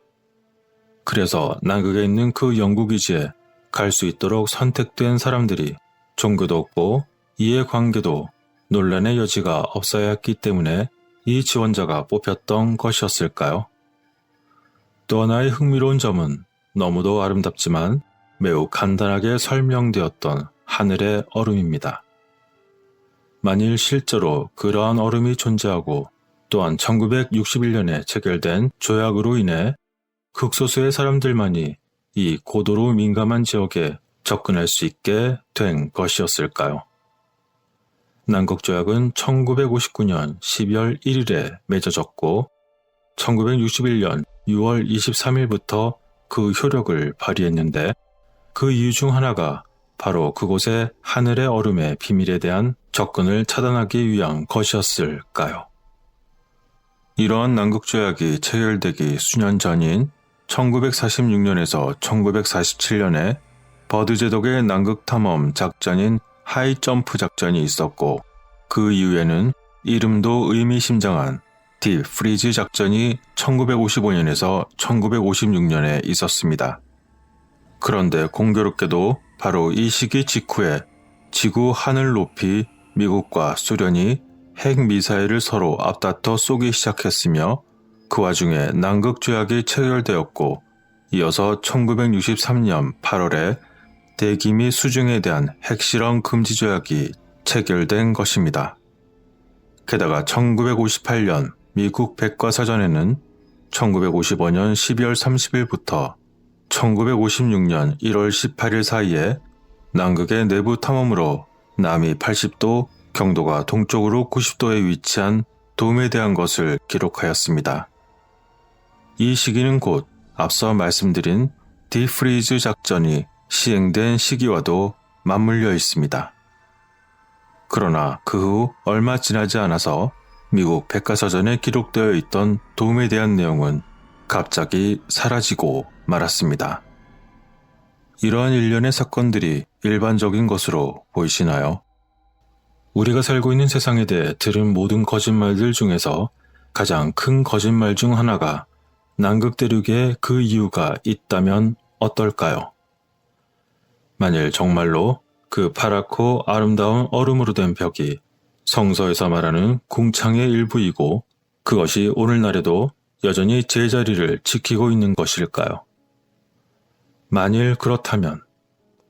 그래서 남극에 있는 그 연구기지에 갈 수 있도록 선택된 사람들이 종교도 없고 이해관계도 논란의 여지가 없어야 했기 때문에 이 지원자가 뽑혔던 것이었을까요? 또 하나의 흥미로운 점은 너무도 아름답지만 매우 간단하게 설명되었던 하늘의 얼음입니다. 만일 실제로 그러한 얼음이 존재하고 또한 1961년에 체결된 조약으로 인해 극소수의 사람들만이 이 고도로 민감한 지역에 접근할 수 있게 된 것이었을까요? 남극조약은 1959년 12월 1일에 맺어졌고 1961년 6월 23일부터 그 효력을 발휘했는데 그 이유 중 하나가 바로 그곳의 하늘의 얼음의 비밀에 대한 접근을 차단하기 위한 것이었을까요? 이러한 남극조약이 체결되기 수년 전인 1946년에서 1947년에 버드 제독의 남극탐험 작전인 하이점프 작전이 있었고 그 이후에는 이름도 의미심장한 딥 프리즈 작전이 1955년에서 1956년에 있었습니다. 그런데 공교롭게도 바로 이 시기 직후에 지구 하늘 높이 미국과 소련이 핵미사일을 서로 앞다퉈 쏘기 시작했으며 그 와중에 남극조약이 체결되었고 이어서 1963년 8월에 대기 및 수중에 대한 핵실험 금지 조약이 체결된 것입니다. 게다가 1958년 미국 백과사전에는 1955년 12월 30일부터 1956년 1월 18일 사이에 남극의 내부 탐험으로 남이 80도, 경도가 동쪽으로 90도에 위치한 돔에 대한 것을 기록하였습니다. 이 시기는 곧 앞서 말씀드린 디프리즈 작전이 시행된 시기와도 맞물려 있습니다. 그러나 그 후 얼마 지나지 않아서 미국 백과사전에 기록되어 있던 돔에 대한 내용은 갑자기 사라지고 말았습니다. 이러한 일련의 사건들이 일반적인 것으로 보이시나요? 우리가 살고 있는 세상에 대해 들은 모든 거짓말들 중에서 가장 큰 거짓말 중 하나가 남극 대륙에 그 이유가 있다면 어떨까요? 만일 정말로 그 파랗고 아름다운 얼음으로 된 벽이 성서에서 말하는 궁창의 일부이고 그것이 오늘날에도 여전히 제자리를 지키고 있는 것일까요? 만일 그렇다면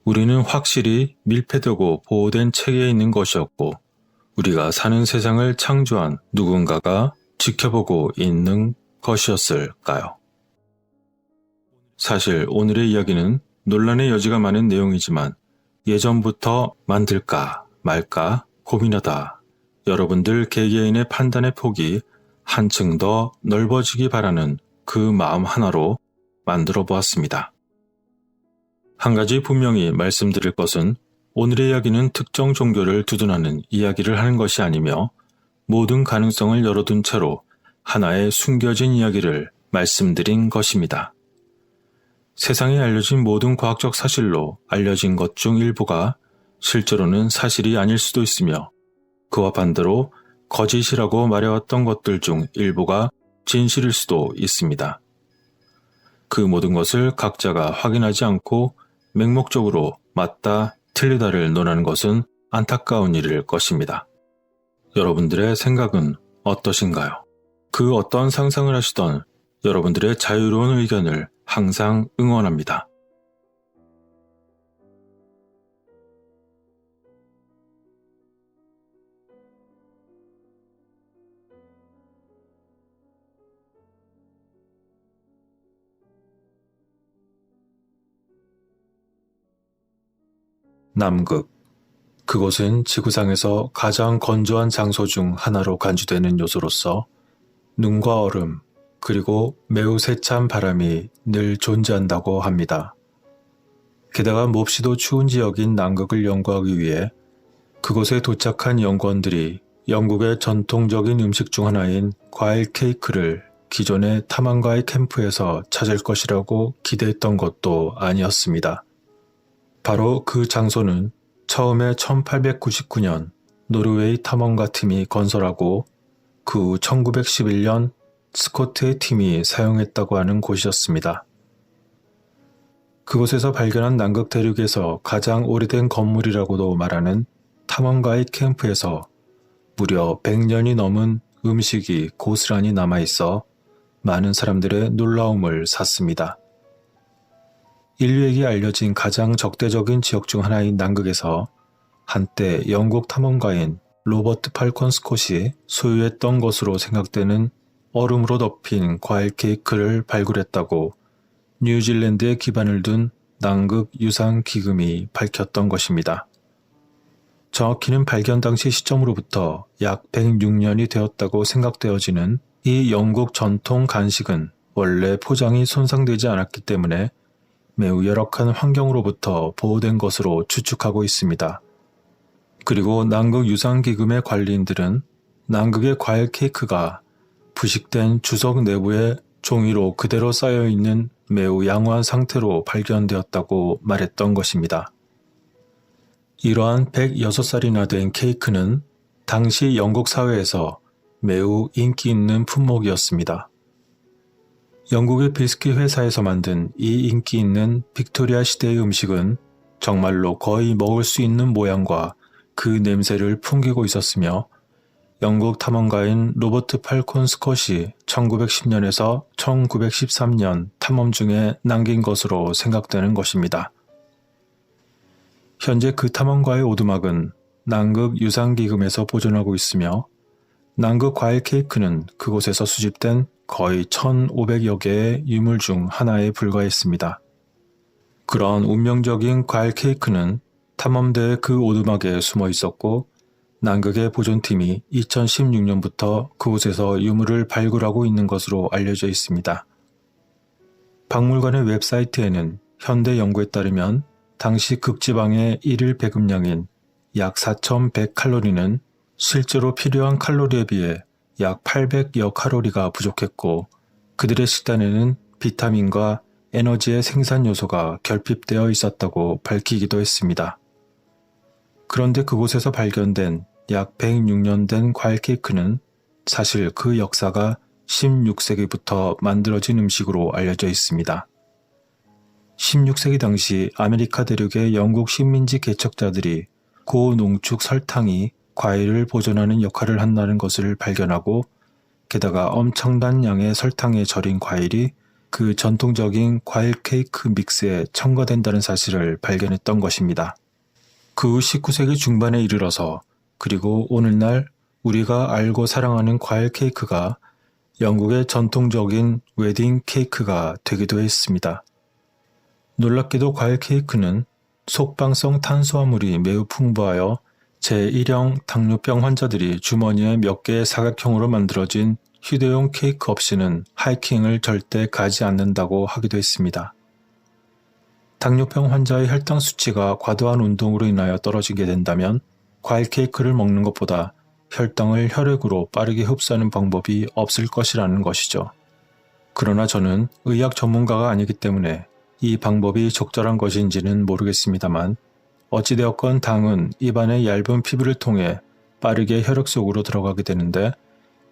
우리는 확실히 밀폐되고 보호된 체계에 있는 것이었고 우리가 사는 세상을 창조한 누군가가 지켜보고 있는 것이었을까요? 사실 오늘의 이야기는 논란의 여지가 많은 내용이지만 예전부터 만들까 말까 고민하다 여러분들 개개인의 판단의 폭이 한층 더 넓어지기 바라는 그 마음 하나로 만들어 보았습니다. 한 가지 분명히 말씀드릴 것은 오늘의 이야기는 특정 종교를 두둔하는 이야기를 하는 것이 아니며 모든 가능성을 열어둔 채로 하나의 숨겨진 이야기를 말씀드린 것입니다. 세상에 알려진 모든 과학적 사실로 알려진 것 중 일부가 실제로는 사실이 아닐 수도 있으며 그와 반대로 거짓이라고 말해왔던 것들 중 일부가 진실일 수도 있습니다. 그 모든 것을 각자가 확인하지 않고 맹목적으로 맞다, 틀리다를 논하는 것은 안타까운 일일 것입니다. 여러분들의 생각은 어떠신가요? 그 어떤 상상을 하시던 여러분들의 자유로운 의견을 항상 응원합니다. 남극. 그곳은 지구상에서 가장 건조한 장소 중 하나로 간주되는 요소로서 눈과 얼음, 그리고 매우 세찬 바람이 늘 존재한다고 합니다. 게다가 몹시도 추운 지역인 남극을 연구하기 위해 그곳에 도착한 연구원들이 영국의 전통적인 음식 중 하나인 과일 케이크를 기존의 탐험가의 캠프에서 찾을 것이라고 기대했던 것도 아니었습니다. 바로 그 장소는 처음에 1899년 노르웨이 탐험가 팀이 건설하고 그 후 1911년 스코트의 팀이 사용했다고 하는 곳이었습니다. 그곳에서 발견한 남극 대륙에서 가장 오래된 건물이라고도 말하는 탐험가의 캠프에서 무려 100년이 넘은 음식이 고스란히 남아있어 많은 사람들의 놀라움을 샀습니다. 인류에게 알려진 가장 적대적인 지역 중 하나인 남극에서 한때 영국 탐험가인 로버트 팔콘 스콧이 소유했던 것으로 생각되는 얼음으로 덮인 과일 케이크를 발굴했다고 뉴질랜드에 기반을 둔 남극 유산 기금이 밝혔던 것입니다. 정확히는 발견 당시 시점으로부터 약 106년이 되었다고 생각되어지는 이 영국 전통 간식은 원래 포장이 손상되지 않았기 때문에 매우 열악한 환경으로부터 보호된 것으로 추측하고 있습니다. 그리고 남극 유산기금의 관리인들은 남극의 과일 케이크가 부식된 주석 내부에 종이로 그대로 쌓여있는 매우 양호한 상태로 발견되었다고 말했던 것입니다. 이러한 106살이나 된 케이크는 당시 영국 사회에서 매우 인기 있는 품목이었습니다. 영국의 비스킷 회사에서 만든 이 인기 있는 빅토리아 시대의 음식은 정말로 거의 먹을 수 있는 모양과 그 냄새를 풍기고 있었으며 영국 탐험가인 로버트 팔콘 스콧이 1910년에서 1913년 탐험 중에 남긴 것으로 생각되는 것입니다. 현재 그 탐험가의 오두막은 남극 유산기금에서 보존하고 있으며 남극 과일 케이크는 그곳에서 수집된 거의 1,500여 개의 유물 중 하나에 불과했습니다. 그런 운명적인 과일 케이크는 탐험대의 그 오두막에 숨어 있었고 남극의 보존팀이 2016년부터 그곳에서 유물을 발굴하고 있는 것으로 알려져 있습니다. 박물관의 웹사이트에는 현대 연구에 따르면 당시 극지방의 일일 배급량인 약 4,100칼로리는 실제로 필요한 칼로리에 비해 약 800여 칼로리가 부족했고 그들의 식단에는 비타민과 에너지의 생산 요소가 결핍되어 있었다고 밝히기도 했습니다. 그런데 그곳에서 발견된 약 106년 된 과일 케이크는 사실 그 역사가 16세기부터 만들어진 음식으로 알려져 있습니다. 16세기 당시 아메리카 대륙의 영국 식민지 개척자들이 고농축 설탕이 과일을 보존하는 역할을 한다는 것을 발견하고 게다가 엄청난 양의 설탕에 절인 과일이 그 전통적인 과일 케이크 믹스에 첨가된다는 사실을 발견했던 것입니다. 그 후 19세기 중반에 이르러서 그리고 오늘날 우리가 알고 사랑하는 과일 케이크가 영국의 전통적인 웨딩 케이크가 되기도 했습니다. 놀랍게도 과일 케이크는 속방성 탄수화물이 매우 풍부하여 제1형 당뇨병 환자들이 주머니에 몇 개의 사각형으로 만들어진 휴대용 케이크 없이는 하이킹을 절대 가지 않는다고 하기도 했습니다. 당뇨병 환자의 혈당 수치가 과도한 운동으로 인하여 떨어지게 된다면 과일 케이크를 먹는 것보다 혈당을 혈액으로 빠르게 흡수하는 방법이 없을 것이라는 것이죠. 그러나 저는 의학 전문가가 아니기 때문에 이 방법이 적절한 것인지는 모르겠습니다만 어찌되었건 당은 입안의 얇은 피부를 통해 빠르게 혈액 속으로 들어가게 되는데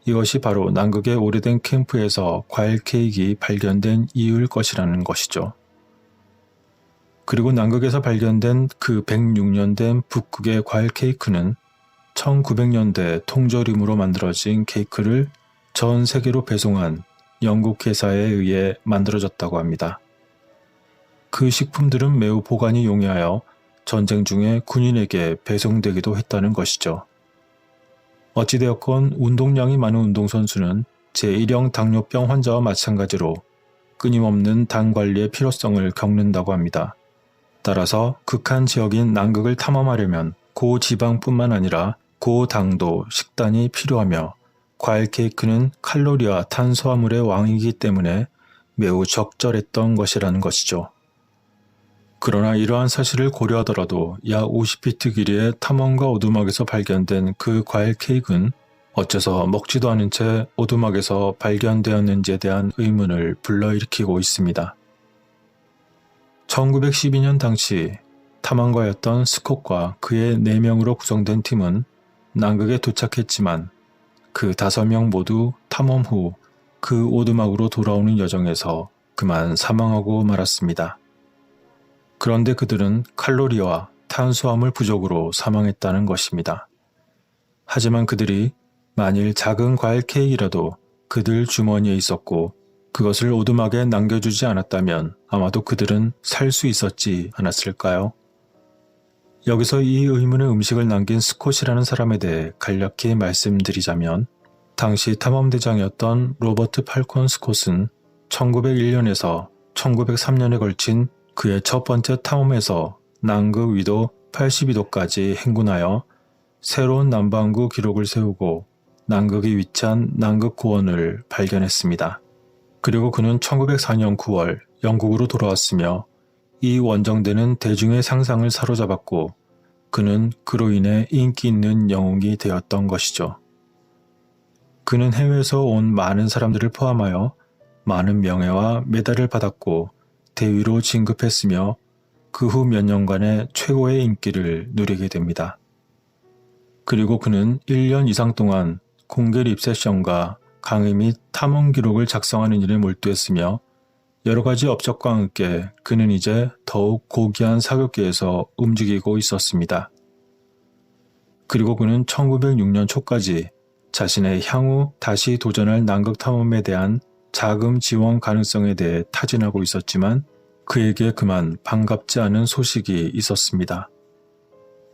이것이 바로 남극의 오래된 캠프에서 과일 케이크가 발견된 이유일 것이라는 것이죠. 그리고 남극에서 발견된 그 106년 된 북극의 과일 케이크는 1900년대 통조림으로 만들어진 케이크를 전 세계로 배송한 영국 회사에 의해 만들어졌다고 합니다. 그 식품들은 매우 보관이 용이하여 전쟁 중에 군인에게 배송되기도 했다는 것이죠. 어찌되었건 운동량이 많은 운동선수는 제1형 당뇨병 환자와 마찬가지로 끊임없는 당 관리의 필요성을 겪는다고 합니다. 따라서 극한 지역인 남극을 탐험하려면 고지방뿐만 아니라 고당도 식단이 필요하며 과일 케이크는 칼로리와 탄수화물의 왕이기 때문에 매우 적절했던 것이라는 것이죠. 그러나 이러한 사실을 고려하더라도 약 50피트 길이의 탐험가 오두막에서 발견된 그 과일 케이크는 어째서 먹지도 않은 채 오두막에서 발견되었는지에 대한 의문을 불러일으키고 있습니다. 1912년 당시
탐험가였던 스콧과 그의 4명으로 구성된 팀은 남극에 도착했지만 그 5명 모두 탐험 후 그 오두막으로 돌아오는 여정에서 그만 사망하고 말았습니다. 그런데 그들은 칼로리와 탄수화물 부족으로 사망했다는 것입니다. 하지만 그들이 만일 작은 과일 케이크라도 그들 주머니에 있었고 그것을 오두막에 남겨주지 않았다면 아마도 그들은 살 수 있었지 않았을까요? 여기서 이 의문의 음식을 남긴 스콧이라는 사람에 대해 간략히 말씀드리자면 당시 탐험대장이었던 로버트 팔콘 스콧은 1901년에서 1903년에 걸친 그의 첫 번째 탐험에서 남극 위도 82도까지 행군하여 새로운 남반구 기록을 세우고 남극이 위치한 남극 고원을 발견했습니다. 그리고 그는 1904년 9월 영국으로 돌아왔으며 이 원정대는 대중의 상상을 사로잡았고 그는 그로 인해 인기 있는 영웅이 되었던 것이죠. 그는 해외에서 온 많은 사람들을 포함하여 많은 명예와 메달을 받았고 대위로 진급했으며 그 후 몇 년간의 최고의 인기를 누리게 됩니다. 그리고 그는 1년 이상 동안 공개 립세션과 강의 및 탐험 기록을 작성하는 일에 몰두했으며 여러 가지 업적과 함께 그는 이제 더욱 고귀한 사격계에서 움직이고 있었습니다. 그리고 그는 1906년 초까지 자신의 향후 다시 도전할 남극 탐험에 대한 자금 지원 가능성에 대해 타진하고 있었지만 그에게 그만 반갑지 않은 소식이 있었습니다.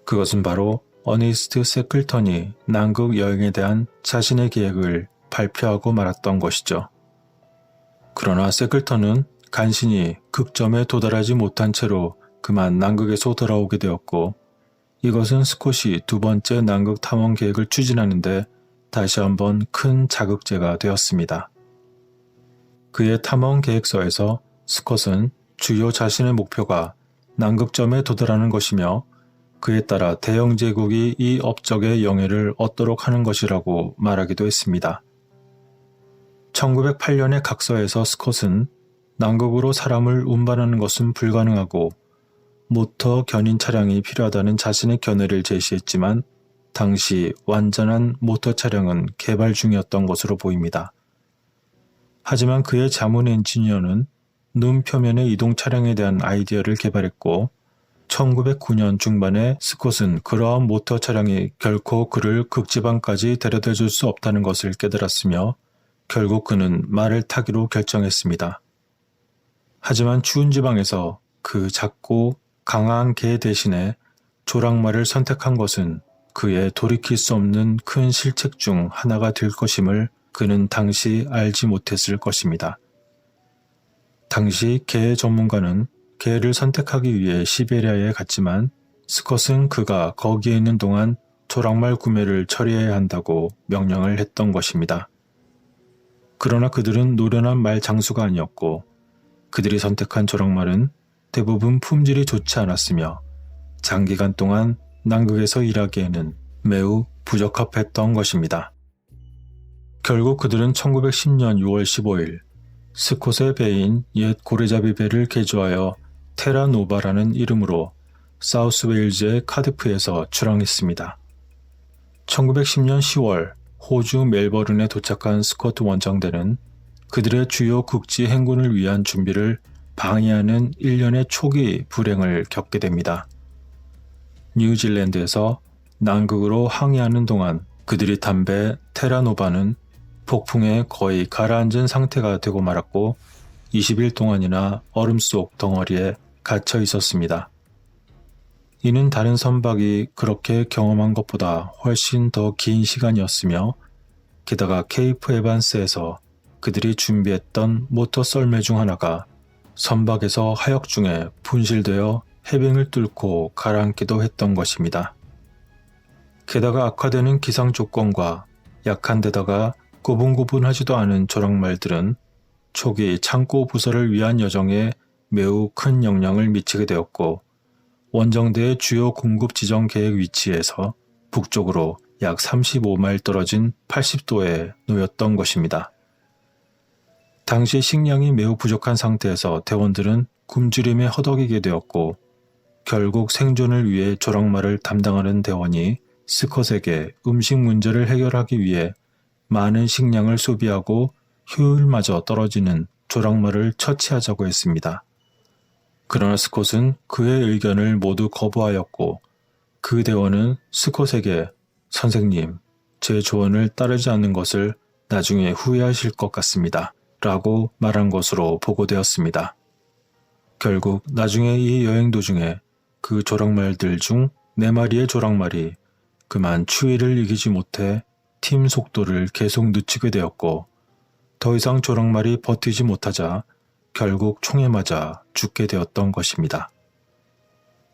그것은 바로 어니스트 세클턴이 남극 여행에 대한 자신의 계획을 발표하고 말았던 것이죠. 그러나 세클턴은 간신히 극점에 도달하지 못한 채로 그만 남극에서 돌아오게 되었고 이것은 스콧이 두 번째 남극 탐험 계획을 추진하는데 다시 한번 큰 자극제가 되었습니다. 그의 탐험 계획서에서 스콧은 주요 자신의 목표가 남극점에 도달하는 것이며 그에 따라 대영 제국이 이 업적의 영예를 얻도록 하는 것이라고 말하기도 했습니다. 1908년의 각서에서 스콧은 남극으로 사람을 운반하는 것은 불가능하고 모터 견인 차량이 필요하다는 자신의 견해를 제시했지만 당시 완전한 모터 차량은 개발 중이었던 것으로 보입니다. 하지만 그의 자문 엔지니어는 눈 표면의 이동 차량에 대한 아이디어를 개발했고 1909년 중반에 스콧은 그러한 모터 차량이 결코 그를 극지방까지 데려다 줄 수 없다는 것을 깨달았으며 결국 그는 말을 타기로 결정했습니다. 하지만 추운 지방에서 그 작고 강한 개 대신에 조랑말을 선택한 것은 그의 돌이킬 수 없는 큰 실책 중 하나가 될 것임을 그는 당시 알지 못했을 것입니다. 당시 개 전문가는 개를 선택하기 위해 시베리아에 갔지만 스콧은 그가 거기에 있는 동안 조랑말 구매를 처리해야 한다고 명령을 했던 것입니다. 그러나 그들은 노련한 말 장수가 아니었고 그들이 선택한 조랑말은 대부분 품질이 좋지 않았으며 장기간 동안 남극에서 일하기에는 매우 부적합했던 것입니다. 결국 그들은 1910년 6월 15일 스콧의 배인 옛 고래잡이 배를 개조하여 테라노바라는 이름으로 사우스웨일즈의 카디프에서 출항했습니다. 1910년 10월 호주 멜버른에 도착한 스콧 원정대는 그들의 주요 국지 행군을 위한 준비를 방해하는 일련의 초기 불행을 겪게 됩니다. 뉴질랜드에서 남극으로 항해하는 동안 그들이 탄 배 테라노바는 폭풍에 거의 가라앉은 상태가 되고 말았고 20일 동안이나 얼음 속 덩어리에 갇혀 있었습니다. 이는 다른 선박이 그렇게 경험한 것보다 훨씬 더 긴 시간이었으며 게다가 케이프 에반스에서 그들이 준비했던 모터 썰매 중 하나가 선박에서 하역 중에 분실되어 해빙을 뚫고 가라앉기도 했던 것입니다. 게다가 악화되는 기상 조건과 약한 데다가 고분고분하지도 않은 조랑말들은 초기 창고 부설을 위한 여정에 매우 큰 영향을 미치게 되었고 원정대의 주요 공급 지정 계획 위치에서 북쪽으로 약 35마일 떨어진 80도에 놓였던 것입니다. 당시 식량이 매우 부족한 상태에서 대원들은 굶주림에 허덕이게 되었고 결국 생존을 위해 조랑말을 담당하는 대원이 스콧에게 음식 문제를 해결하기 위해 많은 식량을 소비하고 효율마저 떨어지는 조랑말을 처치하자고 했습니다. 그러나 스콧은 그의 의견을 모두 거부하였고 그 대원은 스콧에게 선생님, 제 조언을 따르지 않는 것을 나중에 후회하실 것 같습니다. 라고 말한 것으로 보고되었습니다. 결국 나중에 이 여행 도중에 그 조랑말들 중 4마리의 조랑말이 그만 추위를 이기지 못해 팀 속도를 계속 늦추게 되었고 더 이상 조랑말이 버티지 못하자 결국 총에 맞아 죽게 되었던 것입니다.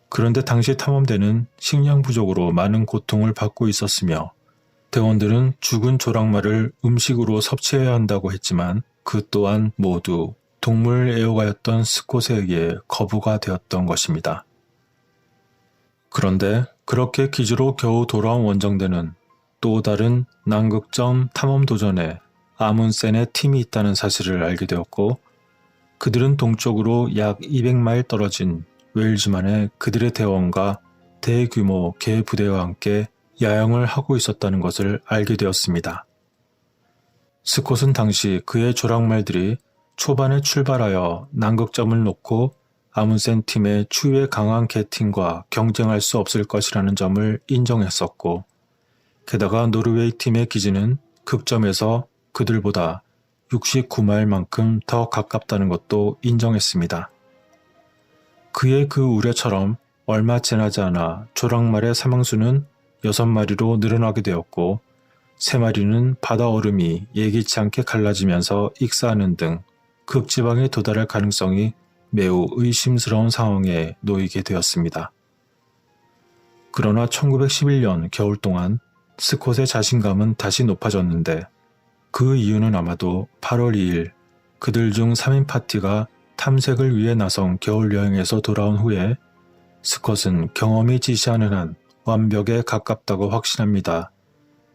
그런데 당시 탐험대는 식량 부족으로 많은 고통을 받고 있었으며 대원들은 죽은 조랑말을 음식으로 섭취해야 한다고 했지만 그 또한 모두 동물 애호가였던 스콧에 의해 거부가 되었던 것입니다. 그런데 그렇게 기지로 겨우 돌아온 원정대는 또 다른 남극점 탐험 도전에 아문센의 팀이 있다는 사실을 알게 되었고 그들은 동쪽으로 약 200마일 떨어진 웨일즈만의 그들의 대원과 대규모 개 부대와 함께 야영을 하고 있었다는 것을 알게 되었습니다. 스콧은 당시 그의 조랑말들이 초반에 출발하여 남극점을 놓고 아문센 팀의 추위에 강한 개팀과 경쟁할 수 없을 것이라는 점을 인정했었고 게다가 노르웨이 팀의 기지는 극점에서 그들보다 69마일만큼 더 가깝다는 것도 인정했습니다. 그의 그 우려처럼 얼마 지나지 않아 조랑말의 사망수는 6마리로 늘어나게 되었고 3마리는 바다 얼음이 예기치 않게 갈라지면서 익사하는 등 극지방에 도달할 가능성이 매우 의심스러운 상황에 놓이게 되었습니다. 그러나 1911년 겨울 동안 스콧의 자신감은 다시 높아졌는데 그 이유는 아마도 8월 2일 그들 중 3인 파티가 탐색을 위해 나선 겨울 여행에서 돌아온 후에 스콧은 경험이 지시하는 한 완벽에 가깝다고 확신합니다.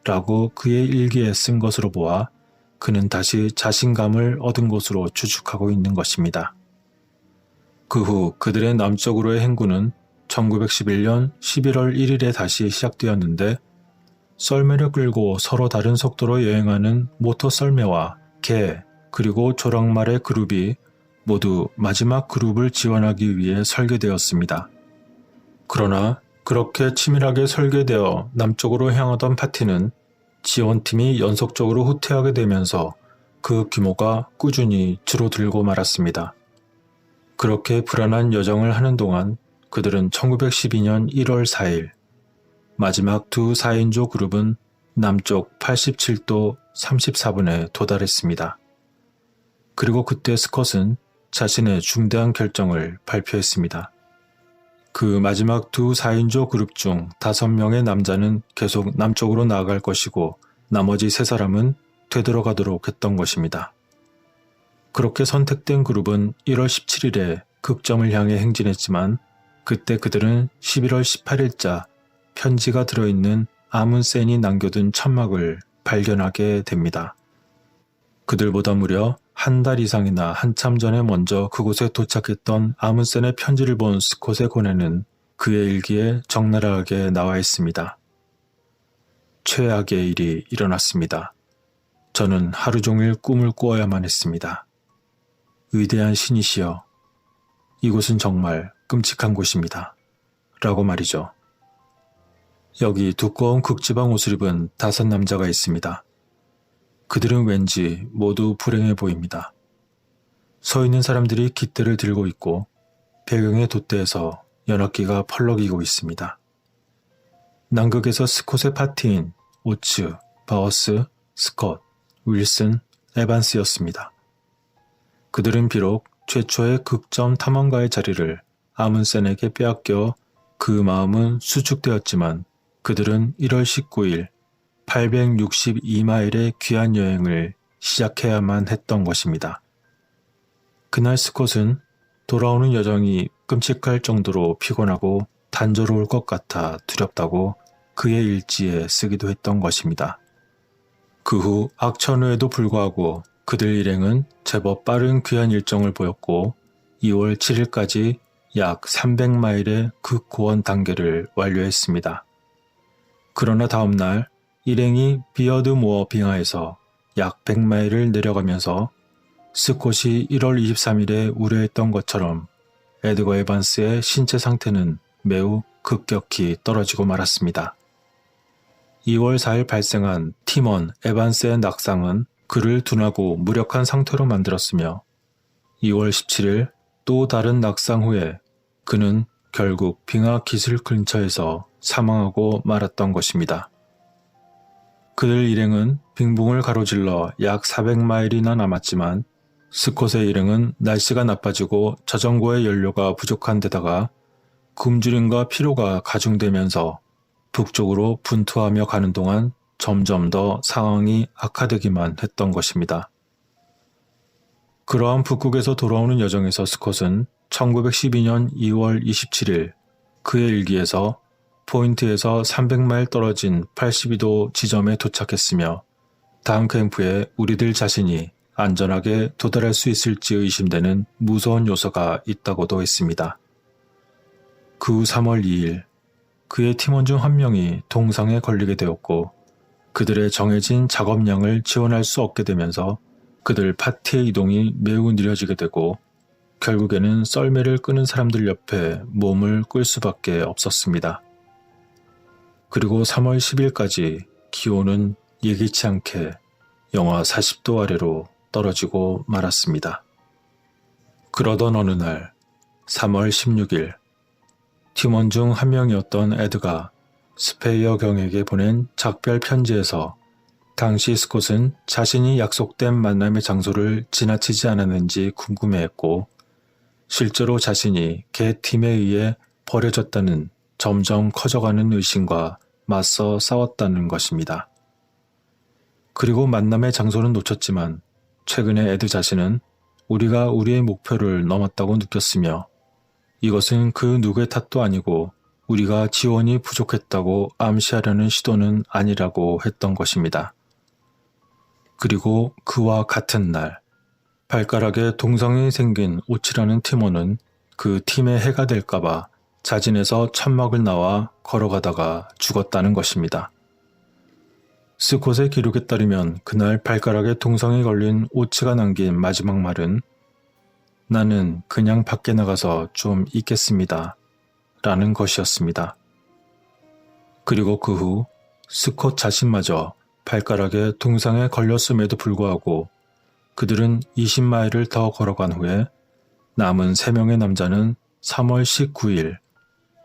라고 그의 일기에 쓴 것으로 보아 그는 다시 자신감을 얻은 것으로 추측하고 있는 것입니다. 그 후 그들의 남쪽으로의 행군은 1911년 11월 1일에 다시 시작되었는데 썰매를 끌고 서로 다른 속도로 여행하는 모터 썰매와 개 그리고 조랑말의 그룹이 모두 마지막 그룹을 지원하기 위해 설계되었습니다. 그러나 그렇게 치밀하게 설계되어 남쪽으로 향하던 파티는 지원팀이 연속적으로 후퇴하게 되면서 그 규모가 꾸준히 줄어들고 말았습니다. 그렇게 불안한 여정을 하는 동안 그들은 1912년 1월 4일 마지막 두 4인조 그룹은 남쪽 87도 34분에 도달했습니다. 그리고 그때 스콧은 자신의 중대한 결정을 발표했습니다. 그 마지막 두 4인조 그룹 중 5명의 남자는 계속 남쪽으로 나아갈 것이고 나머지 3사람은 되돌아가도록 했던 것입니다. 그렇게 선택된 그룹은 1월 17일에 극점을 향해 행진했지만 그때 그들은 11월 18일자 편지가 들어있는 아문센이 남겨둔 천막을 발견하게 됩니다. 그들보다 무려 한 달 이상이나 한참 전에 먼저 그곳에 도착했던 아문센의 편지를 본 스콧의 고뇌는 그의 일기에 적나라하게 나와 있습니다. 최악의 일이 일어났습니다. 저는 하루 종일 꿈을 꾸어야만 했습니다. 위대한 신이시여, 이곳은 정말 끔찍한 곳입니다. 라고 말이죠. 여기 두꺼운 극지방 옷을 입은 5남자가 있습니다. 그들은 왠지 모두 불행해 보입니다. 서 있는 사람들이 깃대를 들고 있고 배경의 돛대에서 연합기가 펄럭이고 있습니다. 남극에서 스콧의 파티인 오츠, 바워스, 스콧, 윌슨, 에반스였습니다. 그들은 비록 최초의 극점 탐험가의 자리를 아문센에게 빼앗겨 그 마음은 수축되었지만 그들은 1월 19일 862마일의 귀한 여행을 시작해야만 했던 것입니다. 그날 스콧은 돌아오는 여정이 끔찍할 정도로 피곤하고 단조로울 것 같아 두렵다고 그의 일지에 쓰기도 했던 것입니다. 그 후 악천후에도 불구하고 그들 일행은 제법 빠른 귀한 일정을 보였고 2월 7일까지 약 300마일의 극고원 단계를 완료했습니다. 그러나 다음날 일행이 비어드모어 빙하에서 약 100마일을 내려가면서 스콧이 1월 23일에 우려했던 것처럼 에드거 에반스의 신체 상태는 매우 급격히 떨어지고 말았습니다. 2월 4일 발생한 팀원 에반스의 낙상은 그를 둔하고 무력한 상태로 만들었으며 2월 17일 또 다른 낙상 후에 그는 결국 빙하 기슭 근처에서 사망하고 말았던 것입니다. 그들 일행은 빙봉을 가로질러 약 400마일이나 남았지만 스콧의 일행은 날씨가 나빠지고 자전거의 연료가 부족한 데다가 굶주림과 피로가 가중되면서 북쪽으로 분투하며 가는 동안 점점 더 상황이 악화되기만 했던 것입니다. 그러한 북극에서 돌아오는 여정에서 스콧은 1912년 2월 27일 그의 일기에서 포인트에서 300마일 떨어진 82도 지점에 도착했으며 다음 캠프에 우리들 자신이 안전하게 도달할 수 있을지 의심되는 무서운 요소가 있다고도 했습니다. 그 후 3월 2일 그의 팀원 중 한 명이 동상에 걸리게 되었고 그들의 정해진 작업량을 지원할 수 없게 되면서 그들 파티의 이동이 매우 느려지게 되고 결국에는 썰매를 끄는 사람들 옆에 몸을 끌 수밖에 없었습니다. 그리고 3월 10일까지 기온은 예기치 않게 영하 40도 아래로 떨어지고 말았습니다. 그러던 어느 날 3월 16일 팀원 중 한 명이었던 에드가 스페이어 경에게 보낸 작별 편지에서 당시 스콧은 자신이 약속된 만남의 장소를 지나치지 않았는지 궁금해했고 실제로 자신이 걔 팀에 의해 버려졌다는 점점 커져가는 의심과 맞서 싸웠다는 것입니다. 그리고 만남의 장소는 놓쳤지만 최근에 에드 자신은 우리가 우리의 목표를 넘었다고 느꼈으며 이것은 그 누구의 탓도 아니고 우리가 지원이 부족했다고 암시하려는 시도는 아니라고 했던 것입니다. 그리고 그와 같은 날 발가락에 동상이 생긴 오치라는 팀원은 그 팀의 해가 될까봐 자진해서 천막을 나와 걸어가다가 죽었다는 것입니다. 스콧의 기록에 따르면 그날 발가락에 동상이 걸린 오치가 남긴 마지막 말은 나는 그냥 밖에 나가서 좀 있겠습니다. 라는 것이었습니다. 그리고 그 후 스콧 자신마저 발가락에 동상에 걸렸음에도 불구하고 그들은 20마일을 더 걸어간 후에 남은 3명의 남자는 3월 19일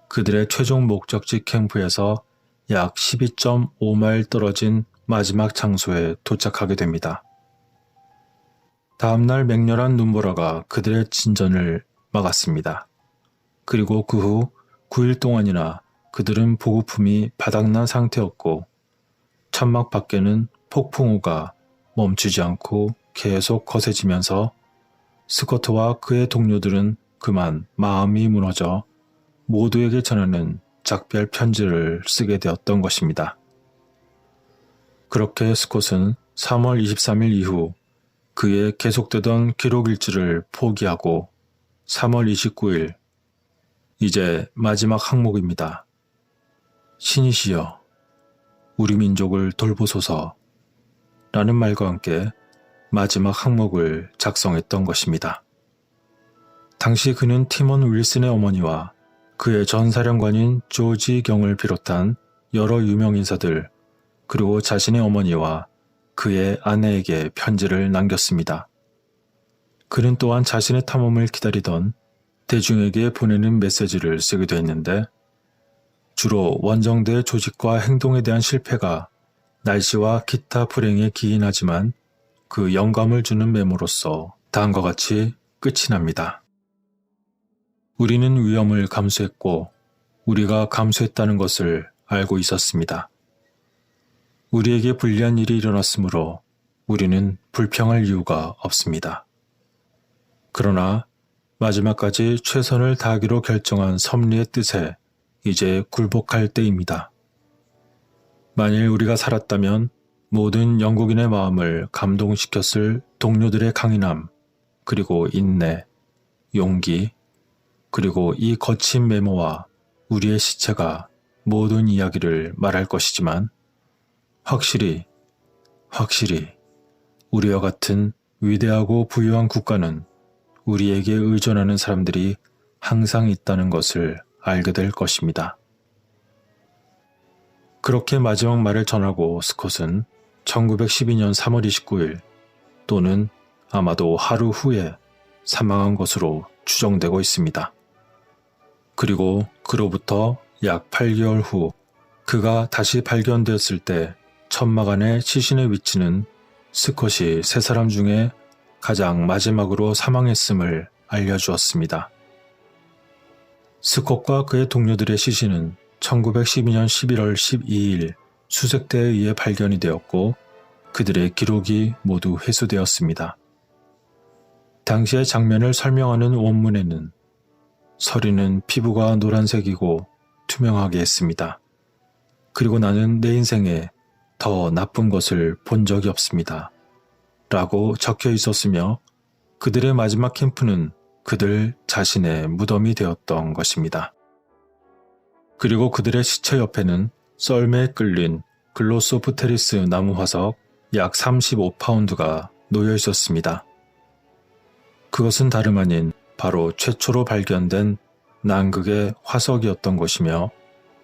그들의 최종 목적지 캠프에서 약 12.5마일 떨어진 마지막 장소에 도착하게 됩니다. 다음날 맹렬한 눈보라가 그들의 진전을 막았습니다. 그리고 그 후 9일 동안이나 그들은 보급품이 바닥난 상태였고 천막 밖에는 폭풍우가 멈추지 않고 계속 거세지면서 스코트와 그의 동료들은 그만 마음이 무너져 모두에게 전하는 작별 편지를 쓰게 되었던 것입니다. 그렇게 스콧은 3월 23일 이후 그의 계속되던 기록 일지를 포기하고 3월 29일 이제 마지막 항목입니다. 신이시여 우리 민족을 돌보소서 라는 말과 함께 마지막 항목을 작성했던 것입니다. 당시 그는 팀원 윌슨의 어머니와 그의 전 사령관인 조지 경을 비롯한 여러 유명 인사들 그리고 자신의 어머니와 그의 아내에게 편지를 남겼습니다. 그는 또한 자신의 탐험을 기다리던 대중에게 보내는 메시지를 쓰기도 했는데 주로 원정대의 조직과 행동에 대한 실패가 날씨와 기타 불행에 기인하지만 그 영감을 주는 메모로서 다음과 같이 끝이 납니다. 우리는 위험을 감수했고 우리가 감수했다는 것을 알고 있었습니다. 우리에게 불리한 일이 일어났으므로 우리는 불평할 이유가 없습니다. 그러나 마지막까지 최선을 다하기로 결정한 섭리의 뜻에 이제 굴복할 때입니다. 만일 우리가 살았다면 모든 영국인의 마음을 감동시켰을 동료들의 강인함, 그리고 인내, 용기, 그리고 이 거친 메모와 우리의 시체가 모든 이야기를 말할 것이지만 확실히 우리와 같은 위대하고 부유한 국가는 우리에게 의존하는 사람들이 항상 있다는 것을 알게 될 것입니다. 그렇게 마지막 말을 전하고 스콧은 1912년 3월 29일 또는 아마도 하루 후에 사망한 것으로 추정되고 있습니다. 그리고 그로부터 약 8개월 후 그가 다시 발견되었을 때 천막 안의 시신의 위치는 스콧이 세 사람 중에 가장 마지막으로 사망했음을 알려주었습니다. 스콧과 그의 동료들의 시신은 1912년 11월 12일 수색대에 의해 발견이 되었고 그들의 기록이 모두 회수되었습니다. 당시의 장면을 설명하는 원문에는 서리는 피부가 노란색이고 투명하게 했습니다. 그리고 나는 내 인생에 더 나쁜 것을 본 적이 없습니다. 라고 적혀 있었으며 그들의 마지막 캠프는 그들 자신의 무덤이 되었던 것입니다. 그리고 그들의 시체 옆에는 썰매에 끌린 글로소프테리스 나무 화석 약 35파운드가 놓여 있었습니다. 그것은 다름 아닌 바로 최초로 발견된 남극의 화석이었던 것이며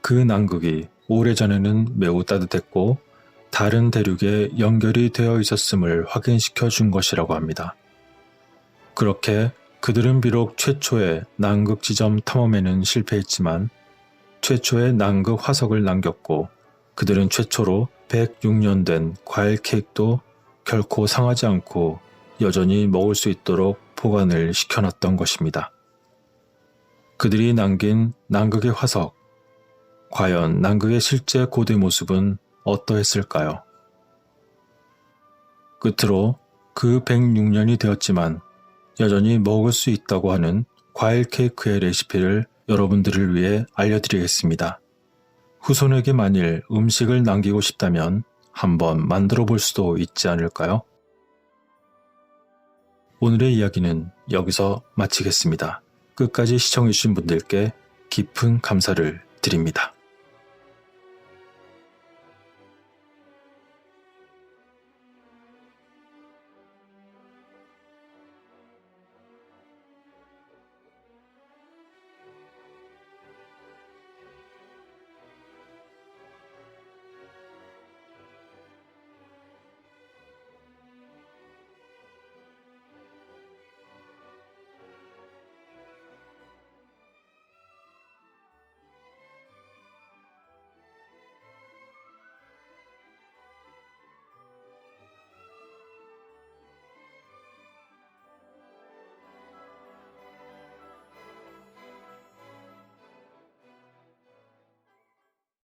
그 남극이 오래전에는 매우 따뜻했고 다른 대륙에 연결이 되어 있었음을 확인시켜 준 것이라고 합니다. 그렇게 그들은 비록 최초의 남극 지점 탐험에는 실패했지만 최초의 남극 화석을 남겼고 그들은 최초로 106년 된 과일 케이크도 결코 상하지 않고 여전히 먹을 수 있도록 보관을 시켜놨던 것입니다. 그들이 남긴 남극의 화석, 과연 남극의 실제 고대 모습은 어떠했을까요? 끝으로 그 106년이 되었지만 여전히 먹을 수 있다고 하는 과일 케이크의 레시피를 여러분들을 위해 알려드리겠습니다. 후손에게 만일 음식을 남기고 싶다면 한번 만들어 볼 수도 있지 않을까요? 오늘의 이야기는 여기서 마치겠습니다. 끝까지 시청해주신 분들께 깊은 감사를 드립니다.